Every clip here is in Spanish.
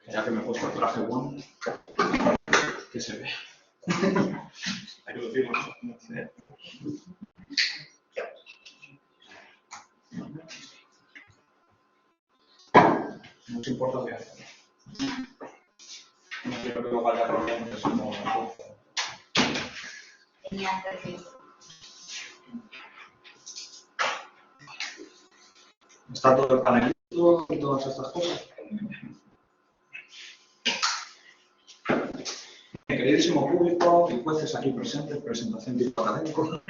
Ya que me he puesto el traje bueno, que se ve. Hay que decirlo. Mucho importa que hacer. No quiero que lo vaya problemas, es como una cosa. Está todo el panelito y todas estas cosas. Mi queridísimo público y jueces aquí presentes, presentación tipo académico.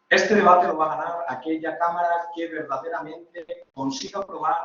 Este debate lo va a ganar aquella Cámara que verdaderamente consiga probar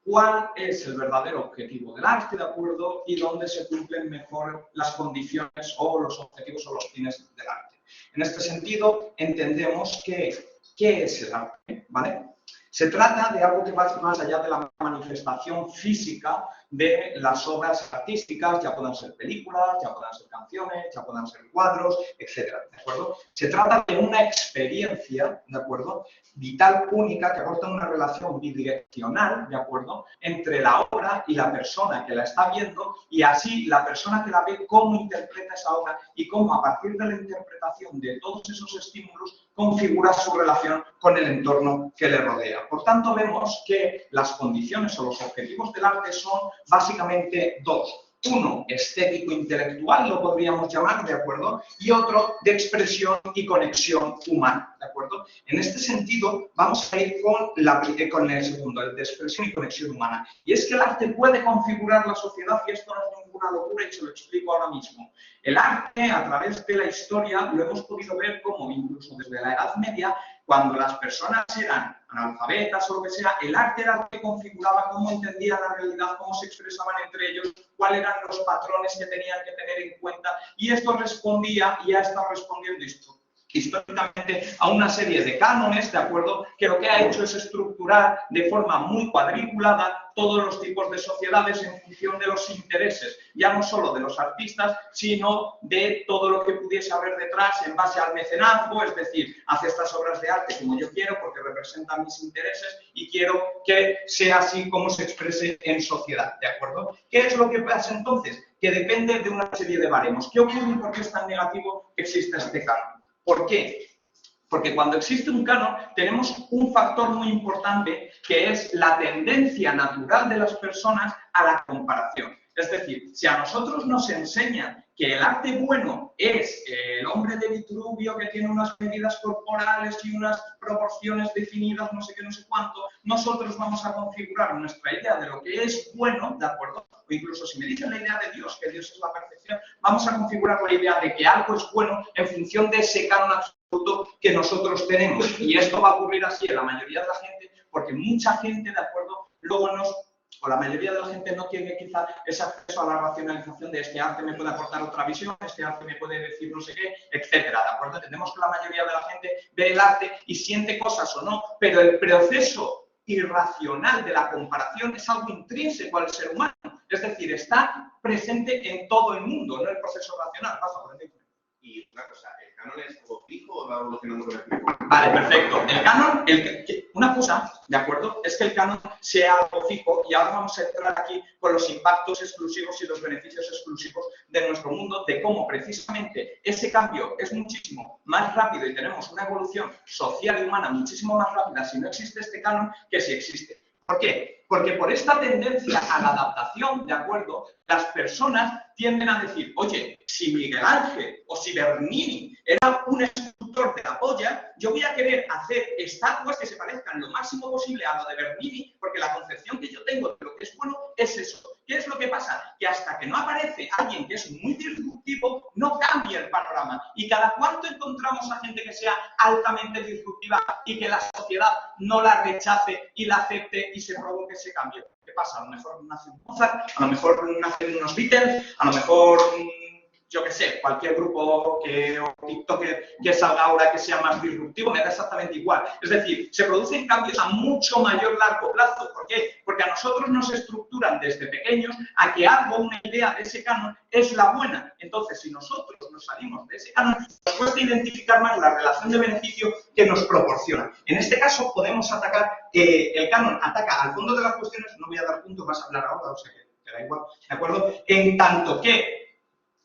cuál es el verdadero objetivo del arte, ¿de acuerdo? Y dónde se cumplen mejor las condiciones o los objetivos o los fines del arte. En este sentido, entendemos que, ¿qué es el arte? ¿Vale? Se trata de algo que va más allá de la manifestación física de las obras artísticas, ya puedan ser películas, ya puedan ser canciones, ya puedan ser cuadros, etcétera, ¿de acuerdo? Se trata de una experiencia, ¿de acuerdo?, vital única que aporta una relación bidireccional, ¿de acuerdo?, entre la obra y la persona que la está viendo y así la persona que la ve cómo interpreta esa obra y cómo a partir de la interpretación de todos esos estímulos configura su relación con el entorno que le rodea. Por tanto, vemos que las condiciones o los objetivos del arte son básicamente dos. Uno, estético-intelectual, lo podríamos llamar, ¿de acuerdo? Y otro, de expresión y conexión humana, ¿de acuerdo? En este sentido, vamos a ir con el segundo, el de expresión y conexión humana. Y es que el arte puede configurar la sociedad, y esto no es ninguna locura, y se lo explico ahora mismo. El arte, a través de la historia, lo hemos podido ver como, incluso desde la Edad Media, cuando las personas eran analfabetas o lo que sea, el arte era lo que configuraba cómo entendían la realidad, cómo se expresaban entre ellos, cuáles eran los patrones que tenían que tener en cuenta, y esto respondía y ha estado respondiendo históricamente a una serie de cánones, ¿de acuerdo?, que lo que ha hecho es estructurar de forma muy cuadriculada todos los tipos de sociedades en función de los intereses, ya no solo de los artistas, sino de todo lo que pudiese haber detrás en base al mecenazgo, es decir, haz estas obras de arte como yo quiero porque representan mis intereses y quiero que sea así como se exprese en sociedad, ¿de acuerdo? ¿Qué es lo que pasa entonces? Que depende de una serie de baremos. ¿Qué ocurre y por qué es tan negativo que exista este canon? ¿Por qué? Porque cuando existe un canon tenemos un factor muy importante que es la tendencia natural de las personas a la comparación. Es decir, si a nosotros nos enseñan que el arte bueno es el hombre de Vitruvio que tiene unas medidas corporales y unas proporciones definidas, no sé qué, no sé cuánto, nosotros vamos a configurar nuestra idea de lo que es bueno, ¿de acuerdo? O incluso si me dicen la idea de Dios, que Dios es la perfección, vamos a configurar la idea de que algo es bueno en función de ese canon absoluto que nosotros tenemos. Y esto va a ocurrir así en la mayoría de la gente, porque mucha gente, ¿de acuerdo?, luego o la mayoría de la gente no tiene quizá ese acceso a la racionalización de este arte me puede aportar otra visión, este arte me puede decir no sé qué, etcétera, ¿de acuerdo? Entendemos que la mayoría de la gente ve el arte y siente cosas o no, pero el proceso irracional de la comparación es algo intrínseco al ser humano, es decir, está presente en todo el mundo, no el proceso racional. Pasa por el tiempo. Y una cosa, ¿el canon es algo fijo o va evolucionando con el tiempo? Vale, perfecto. El canon, una cosa, ¿de acuerdo?, es que el canon sea algo fijo y ahora vamos a entrar aquí con los impactos exclusivos y los beneficios exclusivos de nuestro mundo, de cómo precisamente ese cambio es muchísimo más rápido y tenemos una evolución social y humana muchísimo más rápida si no existe este canon que si existe. ¿Por qué? Porque por esta tendencia a la adaptación, ¿de acuerdo?, las personas tienden a decir, oye, si Miguel Ángel o si Bernini era un escultor de la polla, yo voy a querer hacer estatuas que se parezcan lo máximo posible a lo de Bernini, porque la concepción que yo tengo de lo que es bueno es eso. ¿Qué es lo que pasa? Que hasta que no aparece alguien que es muy disruptivo, no cambia el panorama. Y cada cuánto encontramos a gente que sea altamente disruptiva y que la sociedad no la rechace y la acepte y se provoque ese cambio. ¿Qué pasa? A lo mejor nace un Mozart, a lo mejor nacen unos Beatles, a lo mejor, yo qué sé, cualquier grupo o TikTok que salga ahora que sea más disruptivo, me da exactamente igual. Es decir, se producen cambios a mucho mayor largo plazo. ¿Por qué? Porque a nosotros nos estructuran desde pequeños a que algo, una idea de ese canon, es la buena. Entonces, si nosotros nos salimos de ese canon, nos cuesta identificar más la relación de beneficio que nos proporciona. En este caso podemos atacar, el canon ataca al fondo de las cuestiones, no voy a dar puntos, vas a hablar ahora, o sea que da igual, ¿de acuerdo? En tanto que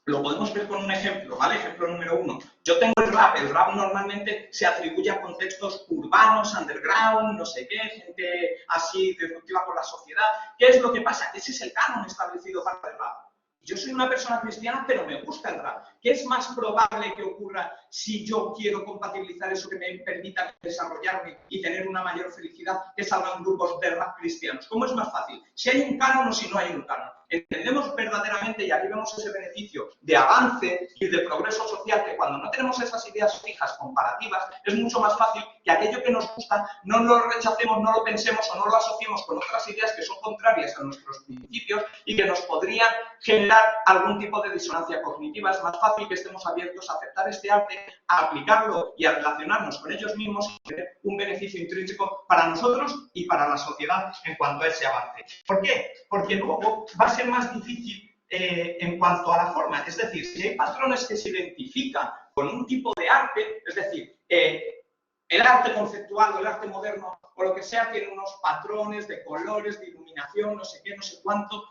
lo podemos ver con un ejemplo, ¿vale? Ejemplo número 1. Yo tengo el rap normalmente se atribuye a contextos urbanos, underground, no sé qué, gente así disruptiva con la sociedad. ¿Qué es lo que pasa? Ese es el canon establecido para el rap. Yo soy una persona cristiana, pero me gusta el rap. ¿Qué es más probable que ocurra si yo quiero compatibilizar eso que me permita desarrollarme y tener una mayor felicidad, que salgan grupos de rap cristianos? ¿Cómo es más fácil? Si hay un canon o si no hay un canon. Entendemos verdaderamente, y aquí vemos ese beneficio de avance y de progreso social, que cuando no tenemos esas ideas fijas comparativas, es mucho más fácil que aquello que nos gusta no lo rechacemos, no lo pensemos o no lo asociemos con otras ideas que son contrarias a nuestros principios y que nos podrían generar algún tipo de disonancia cognitiva. Es más fácil que estemos abiertos a aceptar este arte, a aplicarlo y a relacionarnos con ellos mismos y tener un beneficio intrínseco para nosotros y para la sociedad en cuanto a ese avance. ¿Por qué? Porque luego va a ser más difícil en cuanto a la forma. Es decir, si hay patrones que se identifican con un tipo de arte, es decir, el arte conceptual o el arte moderno o lo que sea tiene unos patrones de colores, de iluminación, no sé qué, no sé cuánto.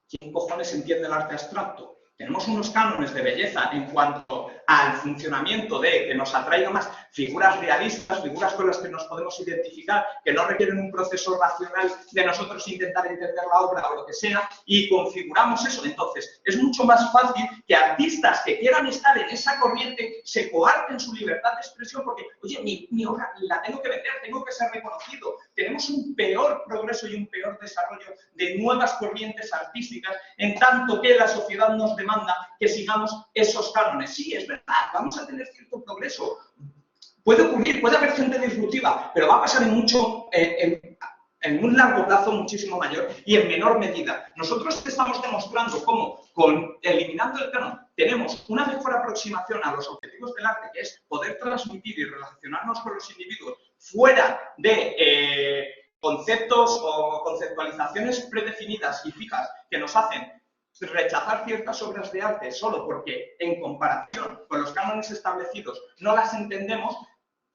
¿Quién cojones entiende el arte abstracto? Tenemos unos cánones de belleza en cuanto al funcionamiento de que nos atraiga más figuras realistas, figuras con las que nos podemos identificar, que no requieren un proceso racional de nosotros intentar entender la obra o lo que sea, y configuramos eso. Entonces, es mucho más fácil que artistas que quieran estar en esa corriente se coarten su libertad de expresión porque, oye, mi obra la tengo que vender, tengo que ser reconocido. Tenemos un peor progreso y un peor desarrollo de nuevas corrientes artísticas, en tanto que la sociedad nos demanda que sigamos esos cánones. Sí, es verdad, vamos a tener cierto progreso. Puede ocurrir, puede haber gente disruptiva, pero va a pasar en un largo plazo muchísimo mayor y en menor medida. Nosotros estamos demostrando cómo, eliminando el canon, tenemos una mejor aproximación a los objetivos del arte, que es poder transmitir y relacionarnos con los individuos fuera de conceptos o conceptualizaciones predefinidas y fijas que nos hacen rechazar ciertas obras de arte solo porque en comparación con los cánones establecidos no las entendemos.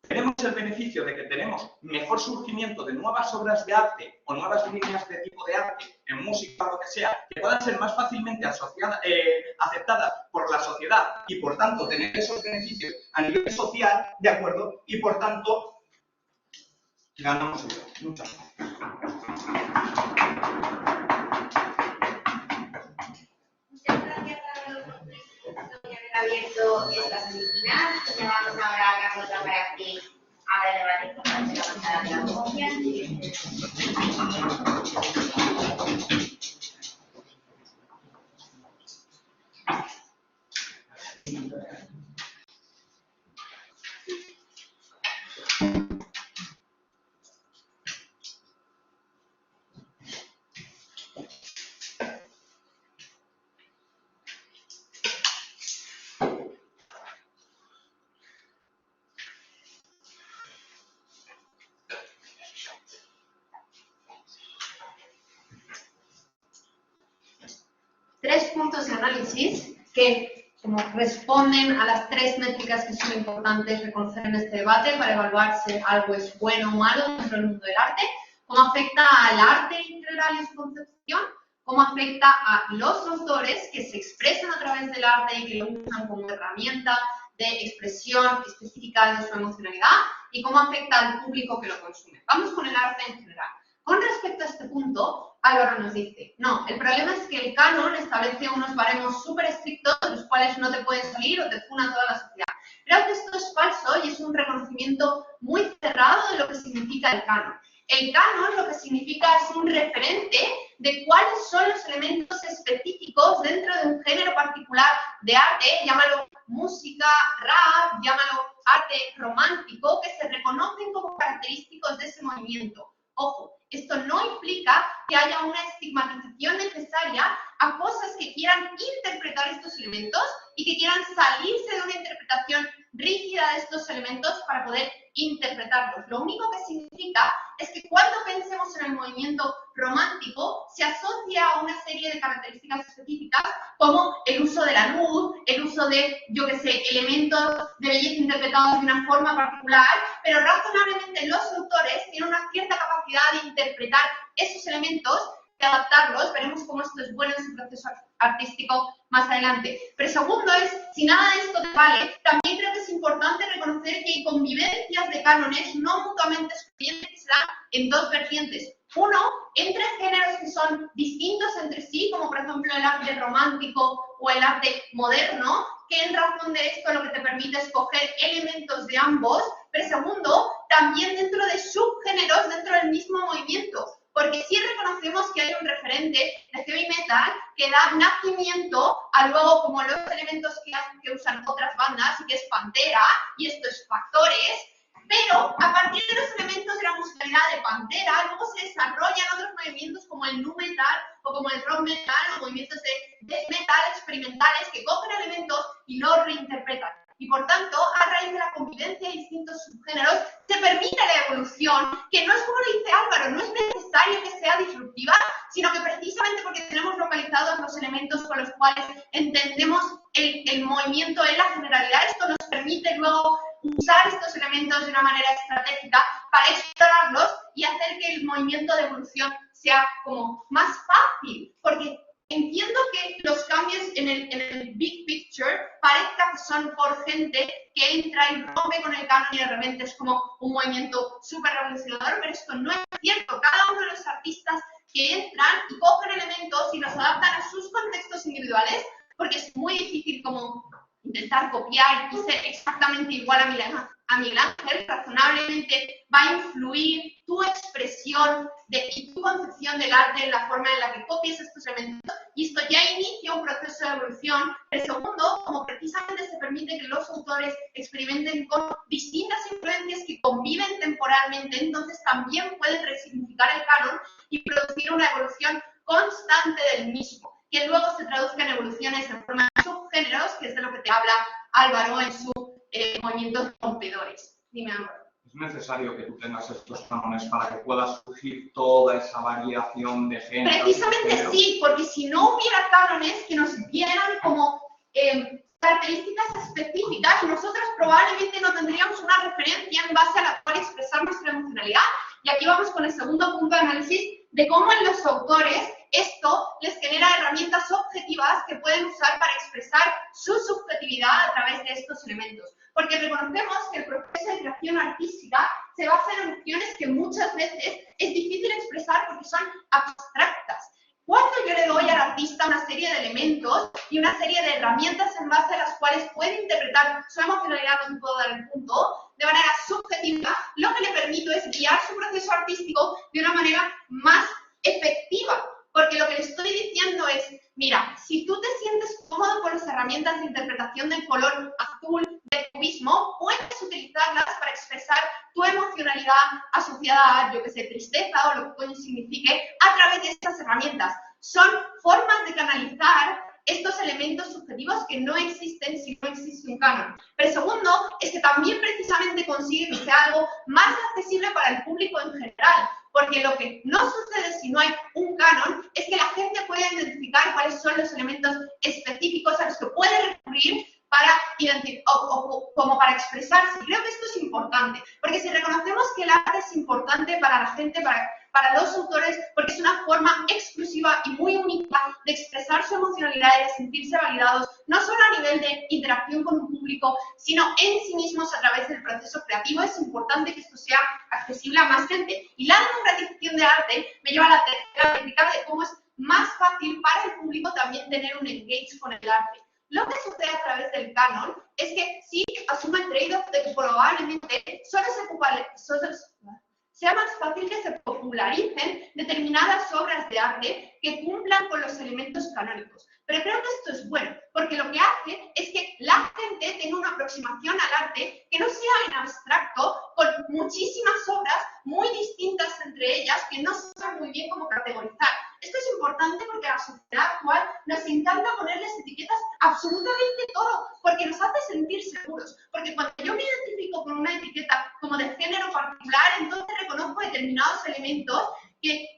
Tenemos el beneficio de que tenemos mejor surgimiento de nuevas obras de arte o nuevas líneas de tipo de arte en música o lo que sea, que puedan ser más fácilmente aceptadas por la sociedad y por tanto tener esos beneficios a nivel social, ¿de acuerdo? Y por tanto ganamos eso. Muchas gracias. Abierto esta semifinal, llamamos ahora a Carlos para que abra el debate con la bancada de la Tres puntos de análisis que como responden a las tres métricas que son importantes reconocer en este debate para evaluar si algo es bueno o malo dentro del mundo del arte, cómo afecta al arte integral y su concepción, cómo afecta a los autores que se expresan a través del arte y que lo usan como herramienta de expresión específica de su emocionalidad y cómo afecta al público que lo consume. Vamos con el arte en general. Con respecto a este punto, Álvaro nos dice, no, el problema es que el canon establece unos baremos súper estrictos de los cuales no te pueden salir o te funa toda la sociedad. Creo que esto es falso y es un reconocimiento muy cerrado de lo que significa el canon. El canon lo que significa es un referente de cuáles son los elementos específicos dentro de un género particular de arte, llámalo música, rap, llámalo arte romántico, que se reconocen como característicos de ese movimiento. Ojo, esto no implica que haya una estigmatización necesaria a cosas que quieran interpretar estos elementos y que quieran salirse de una interpretación rígida búsqueda de estos elementos para poder interpretarlos. Lo único que significa es que cuando pensemos en el movimiento romántico, se asocia a una serie de características específicas como el uso de la luz, el uso de, yo qué sé, elementos de belleza interpretados de una forma particular, pero razonablemente los autores tienen una cierta capacidad de interpretar esos elementos, de adaptarlos. Veremos cómo esto es bueno en su proceso artístico más adelante. Pero segundo es, si nada de esto te vale, también creo que es importante reconocer que hay convivencias de cánones no mutuamente excluyentes que se dan en dos vertientes. Uno, entre géneros que son distintos entre sí, como por ejemplo el arte romántico o el arte moderno, que en razón de esto lo que te permite es coger elementos de ambos, pero segundo, también dentro de subgéneros dentro del mismo movimiento. Porque sí reconocemos que hay un referente de heavy metal que da nacimiento a luego como los elementos que usan otras bandas, y que es Pantera, y esto es Factores, pero a partir de los elementos de la musicalidad de Pantera, luego se desarrollan otros movimientos como el nu metal o como el rock metal o movimientos de death metal experimentales que cogen elementos y los reinterpretan. Y por tanto, a raíz de la convivencia de distintos subgéneros, se permite la evolución, que no es como lo dice Álvaro, no es necesario que sea disruptiva, sino que precisamente porque tenemos localizados los elementos con los cuales entendemos el movimiento en la generalidad, esto nos permite luego usar estos elementos de una manera estratégica para explorarlos y hacer que el movimiento de evolución sea como más fácil, porque entiendo que los cambios en el big picture parezca que son por gente que entra y rompe con el canon y de repente es como un movimiento súper revolucionador, pero esto no es cierto. Cada uno de los artistas que entran y cogen elementos y los adaptan a sus contextos individuales, porque es muy difícil como intentar copiar y ser exactamente igual a Miguel Ángel, razonablemente va a influir tu expresión y tu concepción del arte en la forma en la que copies estos elementos, y esto ya inicia un proceso de evolución. El segundo, como precisamente se permite que los autores experimenten con distintas influencias que conviven temporalmente, entonces también pueden resignificar el canon y producir una evolución constante del mismo, que luego se traduzca en evoluciones en forma de subgéneros, que es de lo que te habla Álvaro en sus movimientos rompedores. Dime, Álvaro. Es necesario que tú tengas estos cánones para que pueda surgir toda esa variación de géneros. Precisamente sí, porque si no hubiera cánones que nos dieran como características específicas, nosotros probablemente no tendríamos una referencia en base a la cual expresar nuestra emocionalidad. Y aquí vamos con el segundo punto de análisis de cómo en los autores esto les genera herramientas objetivas que pueden usar para expresar su subjetividad a través de estos elementos. Porque reconocemos que el proceso de creación artística se basa en emociones que muchas veces es difícil expresar porque son abstractas. Cuando yo le doy al artista una serie de elementos y una serie de herramientas en base a las cuales puede interpretar su emocionalidad, no puedo dar el punto, de manera subjetiva, lo que le permito es guiar su proceso artístico de una manera más efectiva. Porque lo que le estoy diciendo es, mira, si tú te sientes cómodo con las herramientas de interpretación del color azul del cubismo, puedes utilizarlas para expresar tu emocionalidad asociada a, yo que sé, tristeza o lo que coño signifique, a través de estas herramientas. Son formas de canalizar estos elementos subjetivos que no existen si no existe un canon. Pero segundo, es que también precisamente consigue que sea algo más accesible para el público en general. Porque lo que no sucede si no hay un canon es que la gente pueda identificar cuáles son los elementos específicos a los que puede recurrir para como para expresarse. Creo que esto es importante, porque si reconocemos que el arte es importante para la gente, para los autores, porque es una forma exclusiva y muy única de expresar su emocionalidad y de sentirse validados, no solo a nivel de interacción con un público, sino en sí mismos a través del proceso creativo, es importante que esto sea accesible a más gente. Y la democratización de arte me lleva a la tercera técnica de cómo es más fácil para el público también tener un engage con el arte. Lo que sucede a través del canon es que sí asume el trade-off de que probablemente sea más fácil que se popularicen determinadas obras de arte que cumplan con los elementos canónicos. Pero creo que esto es bueno, porque lo que hace es que la gente tenga una aproximación al arte que no sea en abstracto, con muchísimas obras muy distintas entre ellas que no saben muy bien cómo categorizar. Esto es importante porque a la sociedad actual nos encanta ponerles etiquetas absolutamente todo, porque nos hace sentir seguros. Porque cuando yo me identifico con una etiqueta como de género particular, entonces reconozco determinados elementos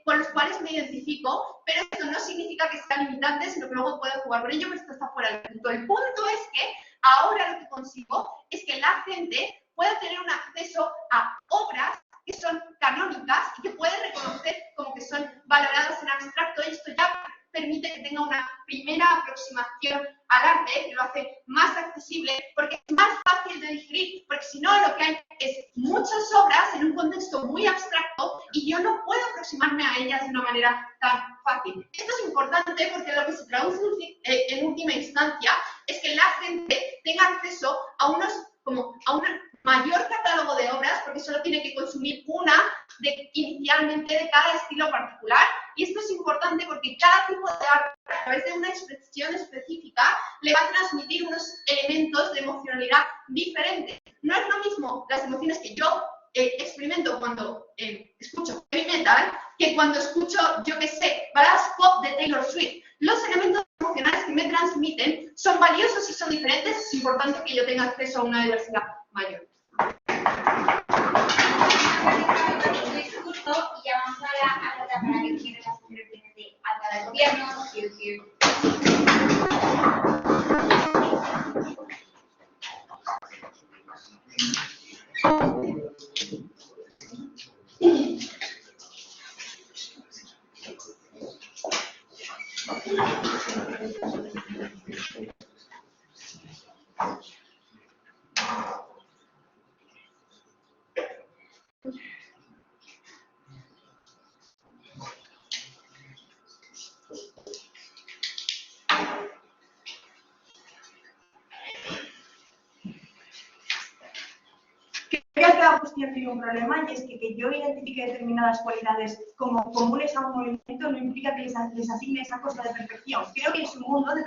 con los cuales me identifico, pero esto no significa que sea limitante, sino que luego puedo jugar con ello, pero esto está fuera del punto. El punto es que ahora lo que consigo es que la gente pueda tener un acceso a obras que son canónicas y que puede reconocer como que son valoradas en abstracto, y esto ya permite que tenga una primera aproximación al arte, que lo hace más accesible, porque es más fácil de digerir, porque si no lo que hay es muchas obras en un contexto muy abstracto y yo no puedo aproximarme a ellas de una manera tan fácil. Esto es importante porque lo que se traduce en última instancia es que la gente tenga acceso a un mayor catálogo de obras, porque solo tiene que consumir una inicialmente de cada estilo particular, y esto es importante porque cada tipo de arte, a través de una expresión específica, le va a transmitir unos elementos de emocionalidad diferentes. No es lo mismo las emociones que yo experimento cuando escucho heavy metal que cuando escucho, yo qué sé, baladas pop de Taylor Swift. Los elementos emocionales que me transmiten son valiosos y son diferentes. Es importante que yo tenga acceso a una diversidad mayor. Y ya vamos a la etapa para que tiene las intervenciones de alta del gobierno, Creo que cada cuestión tiene un problema, y es que yo identifique determinadas cualidades como comunes a un movimiento no implica que les asigne esa cosa de perfección. Creo que en su mundo de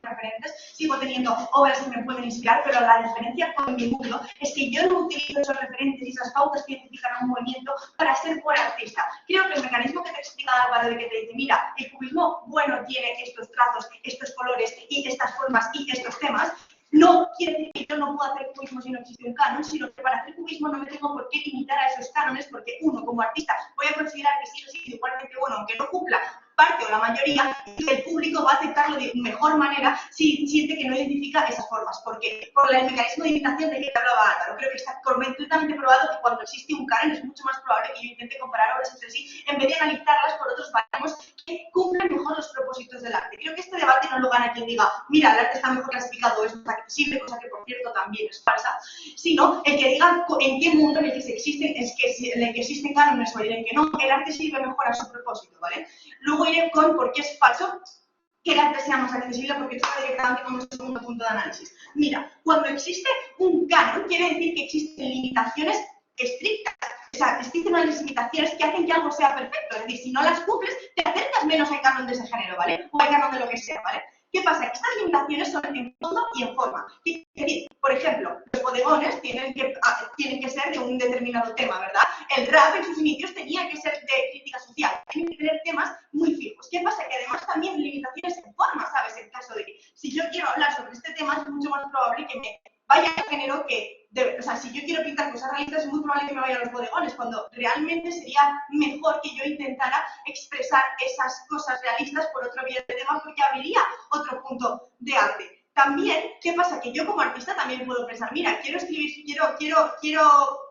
referentes sigo teniendo obras que me pueden inspirar, pero la diferencia con mi mundo es que yo no utilizo esos referentes y esas pautas que identifican a un movimiento para ser buen artista. Creo que el mecanismo que te explica Álvaro, de que te dice, mira, el cubismo bueno tiene estos trazos, estos colores y estas formas y estos temas, no quiere decir que yo no puedo hacer cubismo si no existe un canon, sino que para hacer cubismo no me tengo por qué limitar a esos cánones, porque uno, como artista, voy a considerar que sí o sí igualmente bueno, aunque no cumpla parte o la mayoría, y el público va a aceptarlo de mejor manera si siente que no identifica esas formas. Porque por el mecanismo de imitación de que te hablaba Álvaro, creo que está completamente probado que cuando existe un canon es mucho más probable que yo intente comparar obras entre sí en vez de analizarlas por otros baremos que cumplen mejor los propósitos del arte. Creo que este debate no lo gana quien diga, mira, el arte está mejor clasificado, es más accesible, cosa que por cierto también es falsa, sino el que diga en qué mundo en el que existen cánones o en el que no, el arte sirve mejor a su propósito, ¿vale? Luego iré con por qué es falso que el arte sea más accesible, porque esto va directamente con el segundo punto de análisis. Mira, cuando existe un canon, quiere decir que existen limitaciones estrictas. O sea, existen unas limitaciones que hacen que algo sea perfecto. Es decir, si no las cumples, te acercas menos al canon de ese género, ¿vale? O al canon de lo que sea, ¿vale? ¿Qué pasa? Que estas limitaciones son en fondo y en forma. Es decir, por ejemplo, los bodegones tienen que ser de un determinado tema, ¿verdad? El rap en sus inicios tenía que ser de crítica social, tienen que tener temas muy fijos. ¿Qué pasa? Que además también limitaciones en forma, ¿sabes? En caso de que si yo quiero hablar sobre este tema es mucho más probable que me vaya al género o sea, si yo quiero pintar cosas realistas es muy probable que me vaya a los bodegones, cuando realmente sería mejor que yo intentara expresar esas cosas realistas por otro vía de tema, porque abriría otro punto de arte. También, ¿qué pasa? Que yo como artista también puedo pensar, mira, quiero escribir, quiero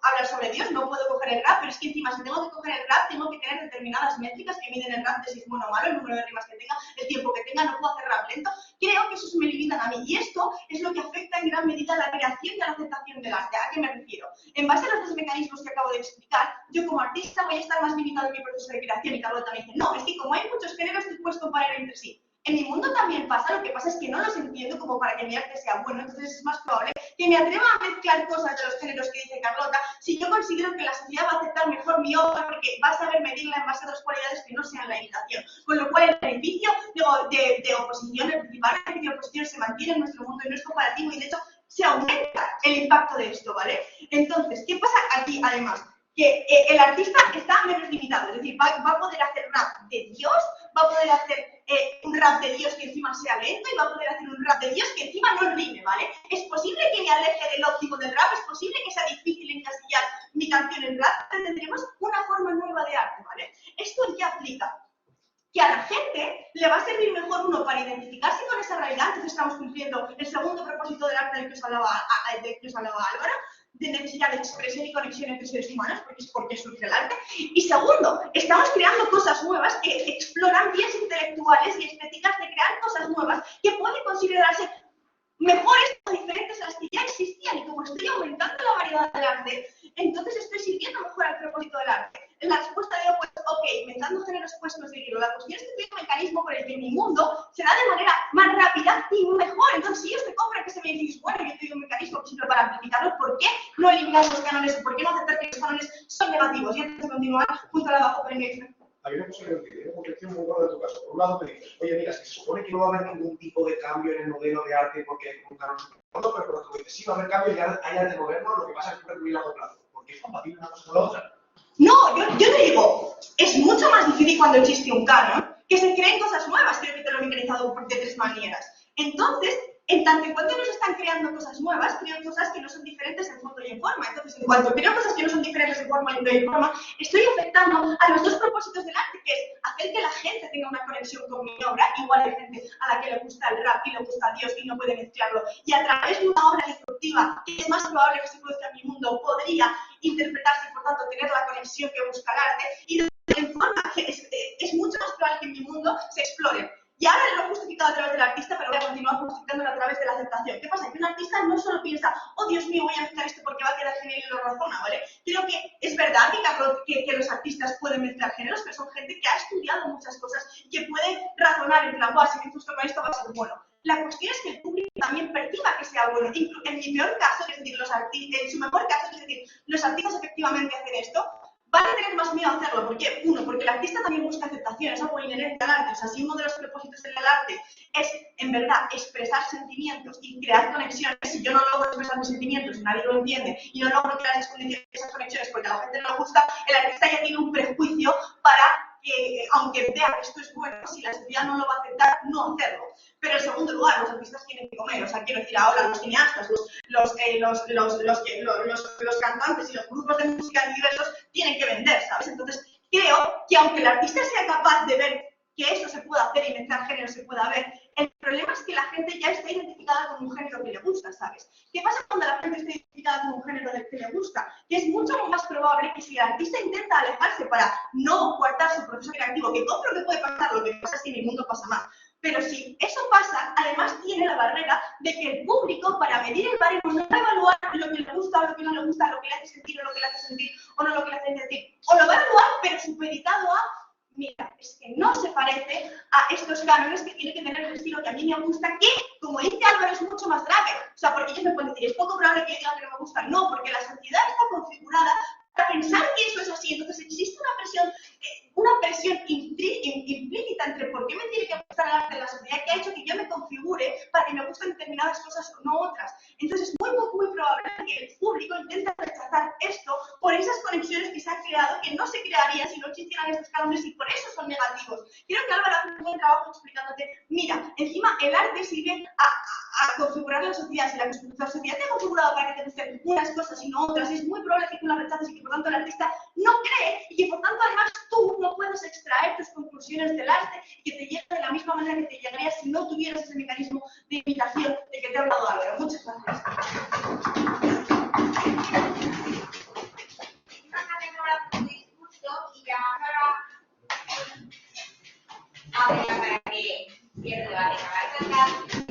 hablar sobre Dios, no puedo coger el rap, pero es que encima si tengo que coger el rap, tengo que tener determinadas métricas que miden el rap de si es bueno o malo, el número de rimas que tenga, el tiempo que tenga, no puedo hacer rap lento. Creo que eso me limitan a mí, y esto es lo que afecta en gran medida a la creación y a la aceptación del arte. ¿A qué me refiero? En base a los dos mecanismos que acabo de explicar, yo como artista voy a estar más limitado en mi proceso de creación, y Carlota me dice, no, es que como hay muchos géneros, te puedes comparar entre sí. En mi mundo también pasa, lo que pasa es que no los entiendo como para que mi arte sea bueno, entonces es más probable que me atreva a mezclar cosas de los géneros que dice Carlota si yo considero que la sociedad va a aceptar mejor mi obra porque va a saber medirla en base a otras cualidades que no sean la imitación. Con lo cual el beneficio de oposición, el principal beneficio de oposición se mantiene en nuestro mundo y no es comparativo, y de hecho se aumenta el impacto de esto, ¿vale? Entonces, ¿qué pasa aquí además? Que el artista está menos limitado, es decir, va a poder hacer rap de Dios, va a poder hacer un rap de Dios que encima sea lento, y va a poder hacer un rap de Dios que encima no rime, ¿vale? Es posible que me aleje del óptimo del rap, es posible que sea difícil encasillar mi canción en plan, tendremos una forma nueva de arte, ¿vale? ¿Esto en qué aplica? Que a la gente le va a servir mejor uno para identificarse con esa realidad, entonces estamos cumpliendo el segundo propósito del arte del que os hablaba Álvaro, de necesidad de expresión y conexión entre seres humanos, porque es porque surge el arte. Y segundo, estamos creando cosas nuevas que exploran vías intelectuales y estéticas de crear cosas nuevas que pueden considerarse mejores o diferentes a las que ya existían. Y como estoy aumentando la variedad del arte, entonces estoy sirviendo mejor al propósito del arte. En la respuesta digo, pues, ok, inventando géneros pues no seguirlo. La cuestión es que tengo un mecanismo por el que mi mundo se da de manera más rápida y mejor. Entonces, si ellos te compran que se me dice, bueno, yo tengo un mecanismo que sirve para amplificarlos, ¿por qué no eliminar los cánones? ¿Por qué no aceptar que los cánones son negativos? Y antes de continuar, junto a la bajo engagement. Hay una cosa que tiene una concepción muy buena de tu caso. Por un lado me dices, oye, mira, se supone que no va a haber ningún tipo de cambio en el modelo de arte porque hay un canon supermoderno, pero por otro lado dices, sí va a haber cambio y hay arte moderno, lo que pasa es que es muy largo plazo. Porque es compatible una cosa con la otra. No, yo te digo, es mucho más difícil cuando existe un canon que se creen cosas nuevas. Creo que te lo he mecanizado de tres maneras. Entonces, en tanto en cuanto nos están creando cosas nuevas, creo cosas que no son diferentes en fondo y en forma. Entonces, en cuanto creo cosas que no son diferentes en forma y en forma, estoy afectando a los dos propósitos del arte, que es hacer que la gente tenga una conexión con mi obra. Igual hay gente a la que le gusta el rap y le gusta Dios y no puede mezclarlo. Y a través de una obra disruptiva, que es más probable que se produzca en mi mundo, podría interpretarse y por tanto tener la conexión que busca el arte. Y en forma que es mucho más probable que en mi mundo se explore. Y ahora lo he justificado a través del artista, pero voy a continuar justificándolo a través de la aceptación. ¿Qué pasa? Que un artista no solo piensa, oh Dios mío, voy a mezclar esto porque va a quedar genial y lo razona, ¿vale? Creo que es verdad que los artistas pueden mezclar géneros, pero son gente que ha estudiado muchas cosas y que puede razonar en plan, si me gusta con esto va a ser bueno. La cuestión es que el público también perciba que sea bueno. En mi peor caso, es decir, en su mejor caso, es decir, los artistas efectivamente hacen esto, van a tener más miedo a hacerlo. ¿Por qué? Uno, porque el artista también busca aceptación, es algo inherente al arte. O sea, si uno de los propósitos del arte es, en verdad, expresar sentimientos y crear conexiones, si yo no logro expresar mis sentimientos y nadie lo entiende, y no logro crear esas conexiones porque a la gente no le gusta, el artista ya tiene un prejuicio para aunque vea que esto es bueno, si la sociedad no lo va a aceptar, no hacerlo. Pero en segundo lugar, los artistas tienen que comer. O sea, quiero decir, ahora los cineastas, los cantantes y los grupos de música diversos tienen que vender, ¿sabes? Entonces, creo que aunque el artista sea capaz de ver que eso se pueda hacer y mezclar géneros se pueda ver, el problema es que la gente ya está identificada con un género que le gusta, ¿sabes? ¿Qué pasa cuando la gente está identificada con un género que le gusta? Que es mucho más probable que si el artista intenta alejarse para no coartar su proceso creativo, que compro que puede pasar, lo que pasa es que en el mundo pasa más. Pero si eso pasa, además tiene la barrera de que el público, para medir el baremo, no va a evaluar lo que le gusta o lo que no le gusta, lo que le hace sentir o lo que le hace sentir, o no lo que le hace sentir. O lo va a evaluar, pero supeditado a, mira, es que no se parece a estos cánones que tiene que tener el estilo que a mí me gusta, que, como dice Álvaro, es mucho más grave. O sea, porque ellos me pueden decir, es poco probable que yo diga que no me gusta. No, porque la sociedad está configurada para pensar que eso es así. Entonces existe una presión implícita entre por qué me tiene que gustar el arte de la sociedad que ha hecho que yo me configure para que me gusten determinadas cosas o no otras. Entonces es muy probable que el público intente rechazar esto por esas conexiones que se han creado, que no se crearían si no existieran estos cánones y por eso son negativos. Creo que Álvaro hace un buen trabajo explicándote, mira, encima el arte sirve a configurar la sociedad. Si la sociedad te ha configurado para que te gusten unas cosas y no otras, es muy probable que tú las rechaces y que por tanto el artista no cree y que por tanto además tú no puedes extraer tus conclusiones del arte y que te llegue de la misma manera que te llegaría si no tuvieras ese mecanismo de imitación de que te ha hablado Álvaro. Muchas gracias. Y ya para que pierda el debate.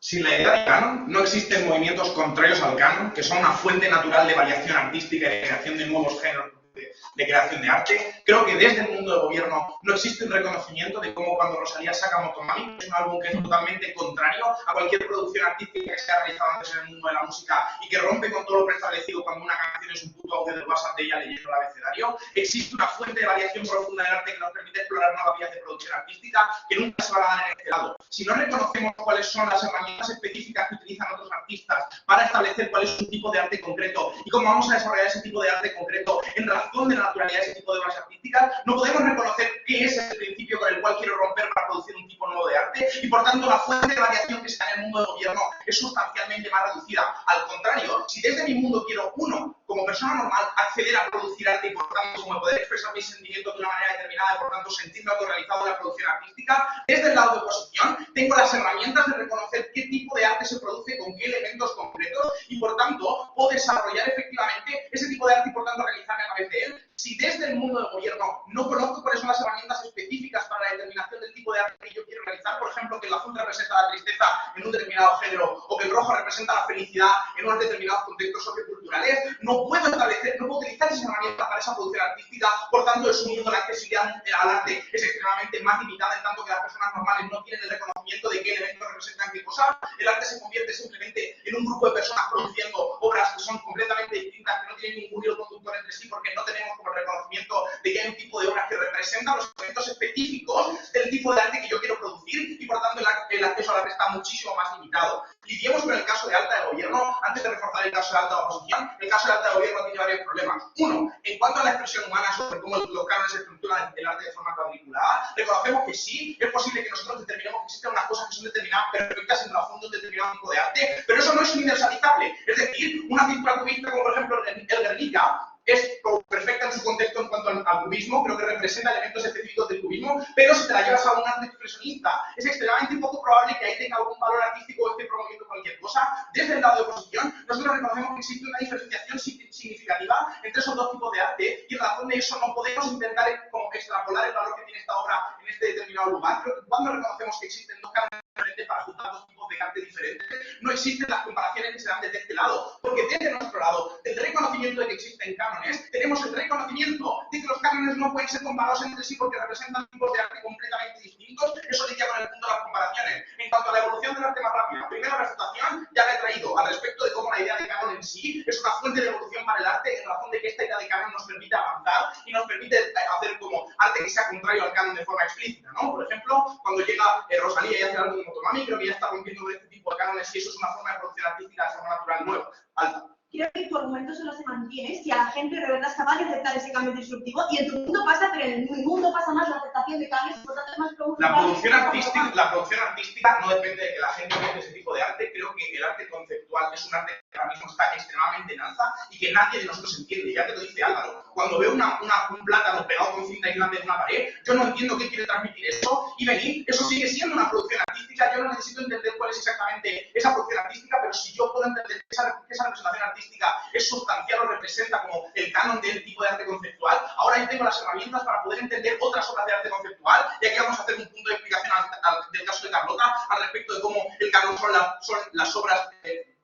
Sin la idea de canon, no existen movimientos contrarios al canon, que son una fuente natural de variación artística y de creación de nuevos géneros de creación de arte. Creo que desde el mundo del gobierno no existe un reconocimiento de cómo cuando Rosalía saca Motomami, es un álbum que es totalmente contrario a cualquier producción artística que se ha realizado antes en el mundo de la música y que rompe con todo lo preestablecido cuando una canción es un puto audio del WhatsApp de ella leyendo el abecedario. Existe una fuente de variación profunda del arte que nos permite explorar nuevas vías de producción artística que nunca se van a dar en este lado. Si no reconocemos cuáles son las herramientas específicas que utilizan otros artistas para establecer cuál es un tipo de arte concreto y cómo vamos a desarrollar ese tipo de arte concreto en razón de la naturalidad de ese tipo de bases artísticas, no podemos reconocer qué es el principio con el cual quiero romper para producir un tipo nuevo de arte y por tanto la fuente de variación que está en el mundo del gobierno es sustancialmente más reducida. Al contrario, si desde mi mundo quiero, uno, como persona normal, acceder a producir arte y por tanto como poder expresar mis sentimientos de una manera determinada y por tanto sentirme autorrealizado en la producción artística, desde el lado de oposición tengo las herramientas de reconocer qué tipo de arte se produce con qué elementos concretos y por tanto puedo desarrollar efectivamente ese tipo de arte y por tanto realizarme a través de él. Si desde el mundo del gobierno no conozco cuáles son las herramientas específicas para la determinación del tipo de arte que yo quiero realizar, por ejemplo, que el azul representa la tristeza en un determinado género o que el rojo representa la felicidad en unos determinados contextos socioculturales, no puedo utilizar esas herramientas para esa producción artística, por tanto, es un mundo la accesibilidad al arte es extremadamente más limitada, en tanto que las personas normales no tienen el reconocimiento de qué elementos representan qué cosa. El arte se convierte simplemente en un grupo de personas produciendo obras que son completamente distintas, que no tienen ningún hilo conductor entre sí, porque no tenemos como el reconocimiento de que hay un tipo de obras que representan los elementos específicos del tipo de arte que yo quiero producir y por tanto el acceso al arte está muchísimo más limitado. Lidiemos con el caso de alta de gobierno, antes de reforzar el caso de alta de oposición. El caso de alta de gobierno tiene varios problemas. Uno, en cuanto a la expresión humana sobre cómo los cánones se estructuran el arte de forma cuadriculada, reconocemos que sí, es posible que nosotros determinemos que existen unas cosas que son determinadas perfectas en razón de un determinado tipo de arte, pero eso no es universalizable. Es decir, una pintura cubista como por ejemplo el Guernica es perfecta en su contexto en cuanto al cubismo, creo que representa elementos específicos del cubismo, pero si te la llevas a un arte expresionista, es extremadamente poco probable que ahí tenga algún valor artístico o esté promoviendo cualquier cosa. Desde el lado de oposición, nosotros reconocemos que existe una diferenciación significativa entre esos dos tipos de arte y en razón de eso no podemos intentar como extrapolar el valor que tiene esta obra en este determinado lugar. Creo que cuando reconocemos que existen dos cánones diferentes para juntar dos tipos de arte diferentes, no existen las comparaciones que se dan desde este lado, porque desde nuestro lado, el reconocimiento de que existen cánones, tenemos el reconocimiento de que los cánones no pueden ser comparados entre sí porque representan tipos de arte completamente distintos. Eso lidia con el punto de las comparaciones. En cuanto a la evolución del arte más rápida, primera refutación ya la he traído al respecto de cómo la idea de canon en sí es una fuente de evolución para el arte en razón de que esta idea de canon nos permite avanzar y nos permite hacer como arte que sea contrario al canon de forma explícita, ¿no? Por ejemplo, cuando llega Rosalía y hace algo como Motomami, creo que ya está rompiendo con este tipo de cánones y eso es una forma de producción artística de forma natural nueva, alta. Creo que tu argumento solo se mantiene si a la gente de verdad es capaz de aceptar ese cambio disruptivo y en tu mundo pasa, pero en mi mundo pasa más la aceptación de cambios, por tanto es más La producción artística no depende de que la gente acepte ese tipo de arte. Creo que el arte conceptual es un arte que ahora mismo está extremadamente en alza y que nadie de nosotros entiende. Ya te lo dice Álvaro. Cuando veo un plátano pegado con cinta aislante en una pared, yo no entiendo qué quiere transmitir eso y venir, eso sigue siendo una producción artística. Yo no necesito entender cuál es exactamente esa producción artística, pero si yo puedo entender que esa representación artística es sustancial o representa como el canon del tipo de arte conceptual, ahora yo tengo las herramientas para poder entender otras obras de arte conceptual, y aquí vamos a hacer un punto de explicación del caso de Carlota al respecto de cómo el canon son las obras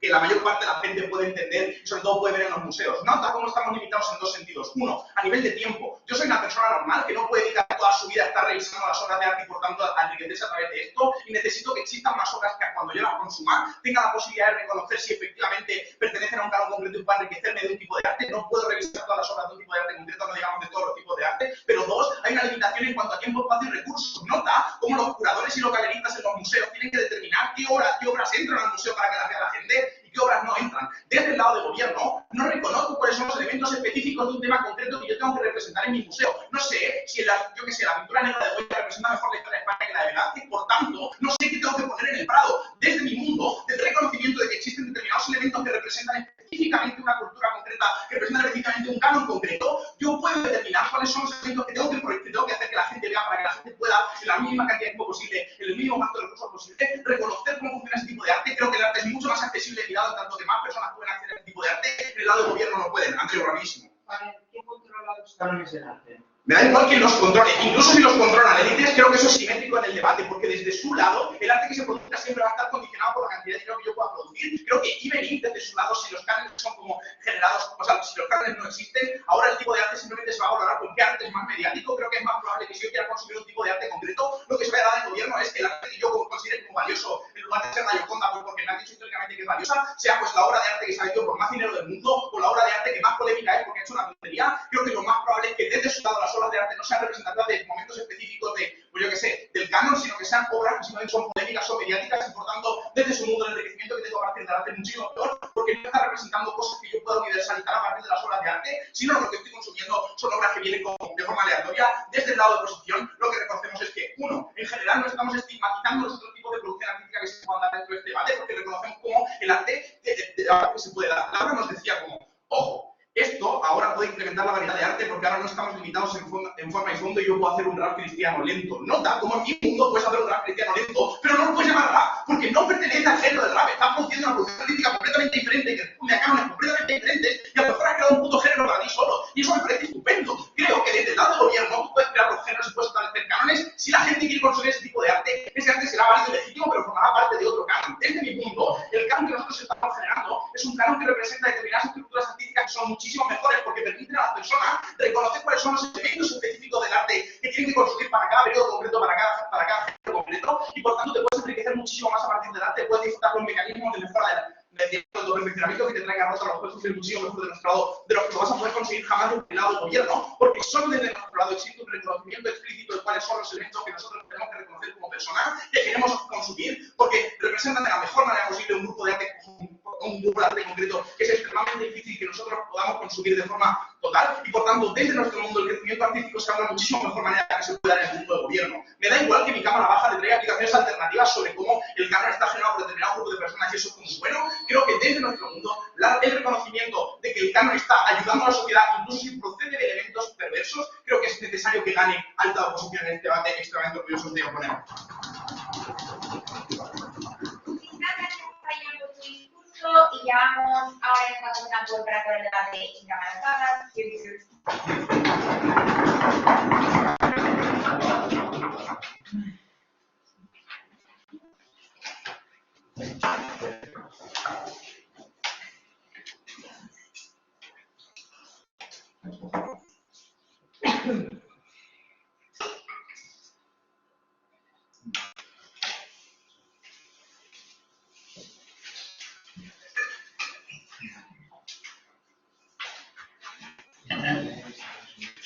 que la mayor parte de la gente puede entender y sobre todo puede ver en los museos. Nota cómo estamos limitados en dos sentidos. Uno, a nivel de tiempo. Yo soy una persona normal que no puede dedicar toda su vida a estar revisando las obras de arte y por tanto a enriquecerse a través de esto, y necesito que existan más obras que cuando yo las consuma tenga la posibilidad de reconocer si efectivamente pertenecen a un canon concreto y para enriquecerme de un tipo de arte. No puedo revisar todas las obras de un tipo de arte concreto, no digamos de todos los tipos de arte, pero dos, hay una limitación en cuanto a tiempo, espacio y recursos. Nota cómo los curadores y los galeristas en los museos tienen que determinar qué obras entran al museo para que las vea la gente y qué obras no entran. Desde el lado del gobierno, no reconozco cuáles son los elementos específicos de un tema concreto que yo tengo que representar en mi museo. No sé si la pintura negra de Goya representa mejor la historia de España que la de Velázquez, por tanto, no sé qué tengo que poner en el Prado. Desde mi mundo, del reconocimiento de que existen determinados elementos que representan específicamente una cultura concreta, que representan específicamente un canon concreto, yo puedo determinar cuáles son los elementos que tengo que hacer que la gente vea para que la gente pueda, en la mínima cantidad de tiempo posible, en el mínimo gasto de recursos posible, reconocer cómo funciona ese tipo de arte. Creo que el arte es mucho más accesible y en tanto que más personas pueden acceder a este tipo de arte, en el lado del gobierno no pueden. Andreu, rapidísimo. Vale, ¿qué controla los cánones del arte? Me da igual que los controle, incluso si los controlan élites, creo que eso es simétrico en el debate, porque desde su lado, el arte que se produzca siempre va a estar condicionado por la cantidad de dinero que yo pueda producir. Creo que Iberi, desde su lado, si los cánones son como generados, o sea, si los cánones no existen, ahora el tipo de arte simplemente se va a valorar con qué arte es más mediático. Creo que es más probable que si yo quiera consumir un tipo de arte concreto, lo que se va a dar al gobierno es que el arte que yo considere como valioso, en lugar de ser la Gioconda, pues porque me han dicho históricamente que es valiosa, sea pues la obra de arte que se ha hecho por más dinero del mundo, o la obra de arte que más polémica es porque ha hecho una tontería. Creo que lo más probable es que desde su lado las obras de arte no sean representativas de momentos específicos de, pues yo qué sé, del canon, sino que sean obras que simplemente son polémicas, son mediáticas, y por tanto, desde su mundo el enriquecimiento que tengo a partir del arte es muchísimo peor, porque no está representando cosas que yo pueda universalizar a partir de las obras de arte, sino lo que estoy consumiendo son obras que vienen de forma aleatoria. Desde el lado de oposición, lo que reconocemos es que, uno, en general no estamos estigmatizando los otros tipos de producción artística que se puedan dar dentro de este debate, porque reconocemos como el arte que se puede dar. Laura nos decía como, ojo, esto ahora puede incrementar la variedad de arte porque ahora no estamos limitados en forma y fondo y yo puedo hacer un rap cristiano lento. Nota como en mi mundo puedes hacer un rap cristiano lento, pero no lo puedes llamar rap porque no pertenece al género del rap. Estás produciendo una producción artística completamente diferente que responde a cánones completamente diferentes y a lo mejor has creado un puto género para ti solo. Y eso me parece estupendo. Creo que desde el lado del gobierno tú puedes crear los géneros y puedes establecer cánones. Si la gente quiere consumir ese tipo de arte, ese arte será válido y legítimo, pero formará parte de otro canon. Desde mi mundo, el canon que nosotros estamos generando es un canon que representa determinadas estructuras artísticas que son muchísimo mejores porque permiten a las personas reconocer cuáles son los elementos específicos del arte que tienen que consumir para cada periodo concreto, para cada género concreto, y por tanto te puedes enriquecer muchísimo más a partir del arte, puedes disfrutar los mecanismos de mejora del perfeccionamiento que te traiga roto, lo puedes conseguir muchísimo mejor de nuestro lado, de los que lo vas a poder conseguir jamás desde el lado del gobierno, porque solo desde nuestro lado existe un reconocimiento explícito de cuáles son los elementos que nosotros tenemos que reconocer como personas, que queremos consumir, porque representan de la mejor manera posible un grupo de arte, un grupo de arte concreto que es extremadamente difícil que nosotros podamos consumir de forma total, y por tanto desde nuestro mundo el crecimiento artístico se habla de muchísimo mejor manera que se puede dar en el mundo del gobierno. Me da igual que mi cámara baja le traiga aplicaciones alternativas sobre cómo el canon está generado por determinado grupo de personas y eso es como bueno. Creo que desde nuestro mundo el reconocimiento de que el canon está ayudando a la sociedad, incluso si procede de elementos perversos, creo que es necesario que gane alta oposición en este debate extremadamente orgulloso de oponer. Y ya vamos ahora en esta segunda por para el debate en cámaras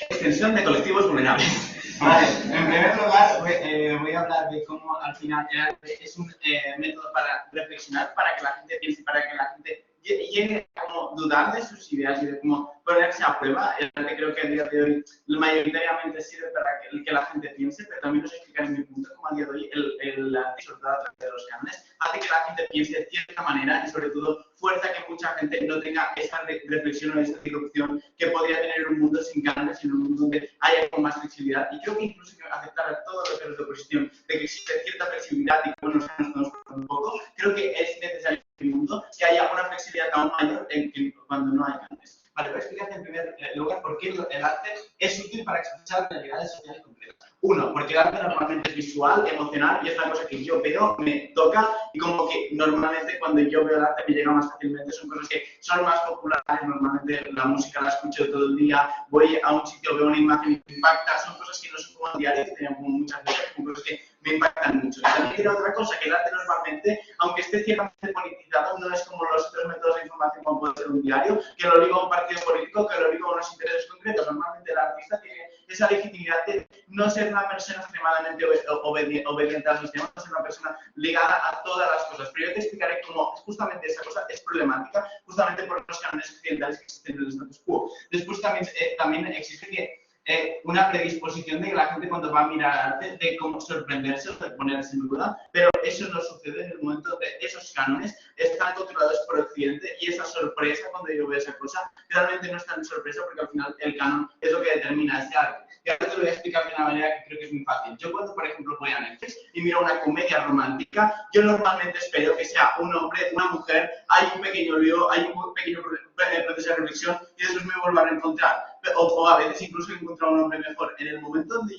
Extensión de colectivos vulnerables. Vale, en primer lugar voy a hablar de cómo al final el arte es un método para reflexionar, para que la gente piense, para que la gente llegue a como dudar de sus ideas y de cómo ponerse a prueba. El arte creo que a día de hoy mayoritariamente sirve para que la gente piense, pero también os explicaré mi punto, como a día de hoy el arte, sobre todo a través de los cánones, hace que la gente piense de cierta manera y sobre todo fuerza que mucha gente no tenga esa reflexión o esa disrupción que podría tener un mundo sin cánones, sino un mundo donde haya con más flexibilidad. Y creo que incluso aceptar a todos los de oposición de que existe cierta flexibilidad y que bueno, nos conocemos un poco, creo que es necesario en el mundo que haya una flexibilidad aún mayor cuando no hay cánones. Vale, voy a explicarte en primer lugar por qué el arte es útil para expresar realidades sociales concretas. Uno, porque el arte normalmente es visual, emocional y es una cosa que yo veo, me toca y como que normalmente cuando yo veo el arte me llega más fácilmente. Son cosas que son más populares, normalmente la música la escucho todo el día, voy a un sitio, veo una imagen y me impacta. Son cosas que no son como al diario, que tenemos muchas veces, como cosas que me impactan mucho. Y también quiero otra cosa, que el arte normalmente, aunque esté ciertamente politizado, no es como los otros métodos de información como puede ser un diario, que lo liga a un partido político, que lo liga a unos intereses concretos. Normalmente el artista tiene esa legitimidad de no ser una persona extremadamente obediente al sistema, no ser una persona ligada a todas las cosas. Pero yo te explicaré cómo justamente esa cosa es problemática, justamente por los cánones occidentales que existen en el status quo. Después también existe que una predisposición de que la gente cuando va a mirar arte, de cómo sorprenderse o de ponerse en duda, pero eso no sucede en el momento de esos cánones están controlados por Occidente y esa sorpresa cuando yo veo esa cosa realmente no es tan sorpresa porque al final el canon es lo que determina ese arte. Y ahora te lo voy a explicar de una manera que creo que es muy fácil. Yo cuando, por ejemplo, voy a Netflix y miro una comedia romántica, yo normalmente espero que sea un hombre, una mujer, hay un pequeño lío, hay un pequeño proceso de reflexión y después me vuelvo a reencontrar. o a veces incluso he encontrado un hombre mejor. En el momento donde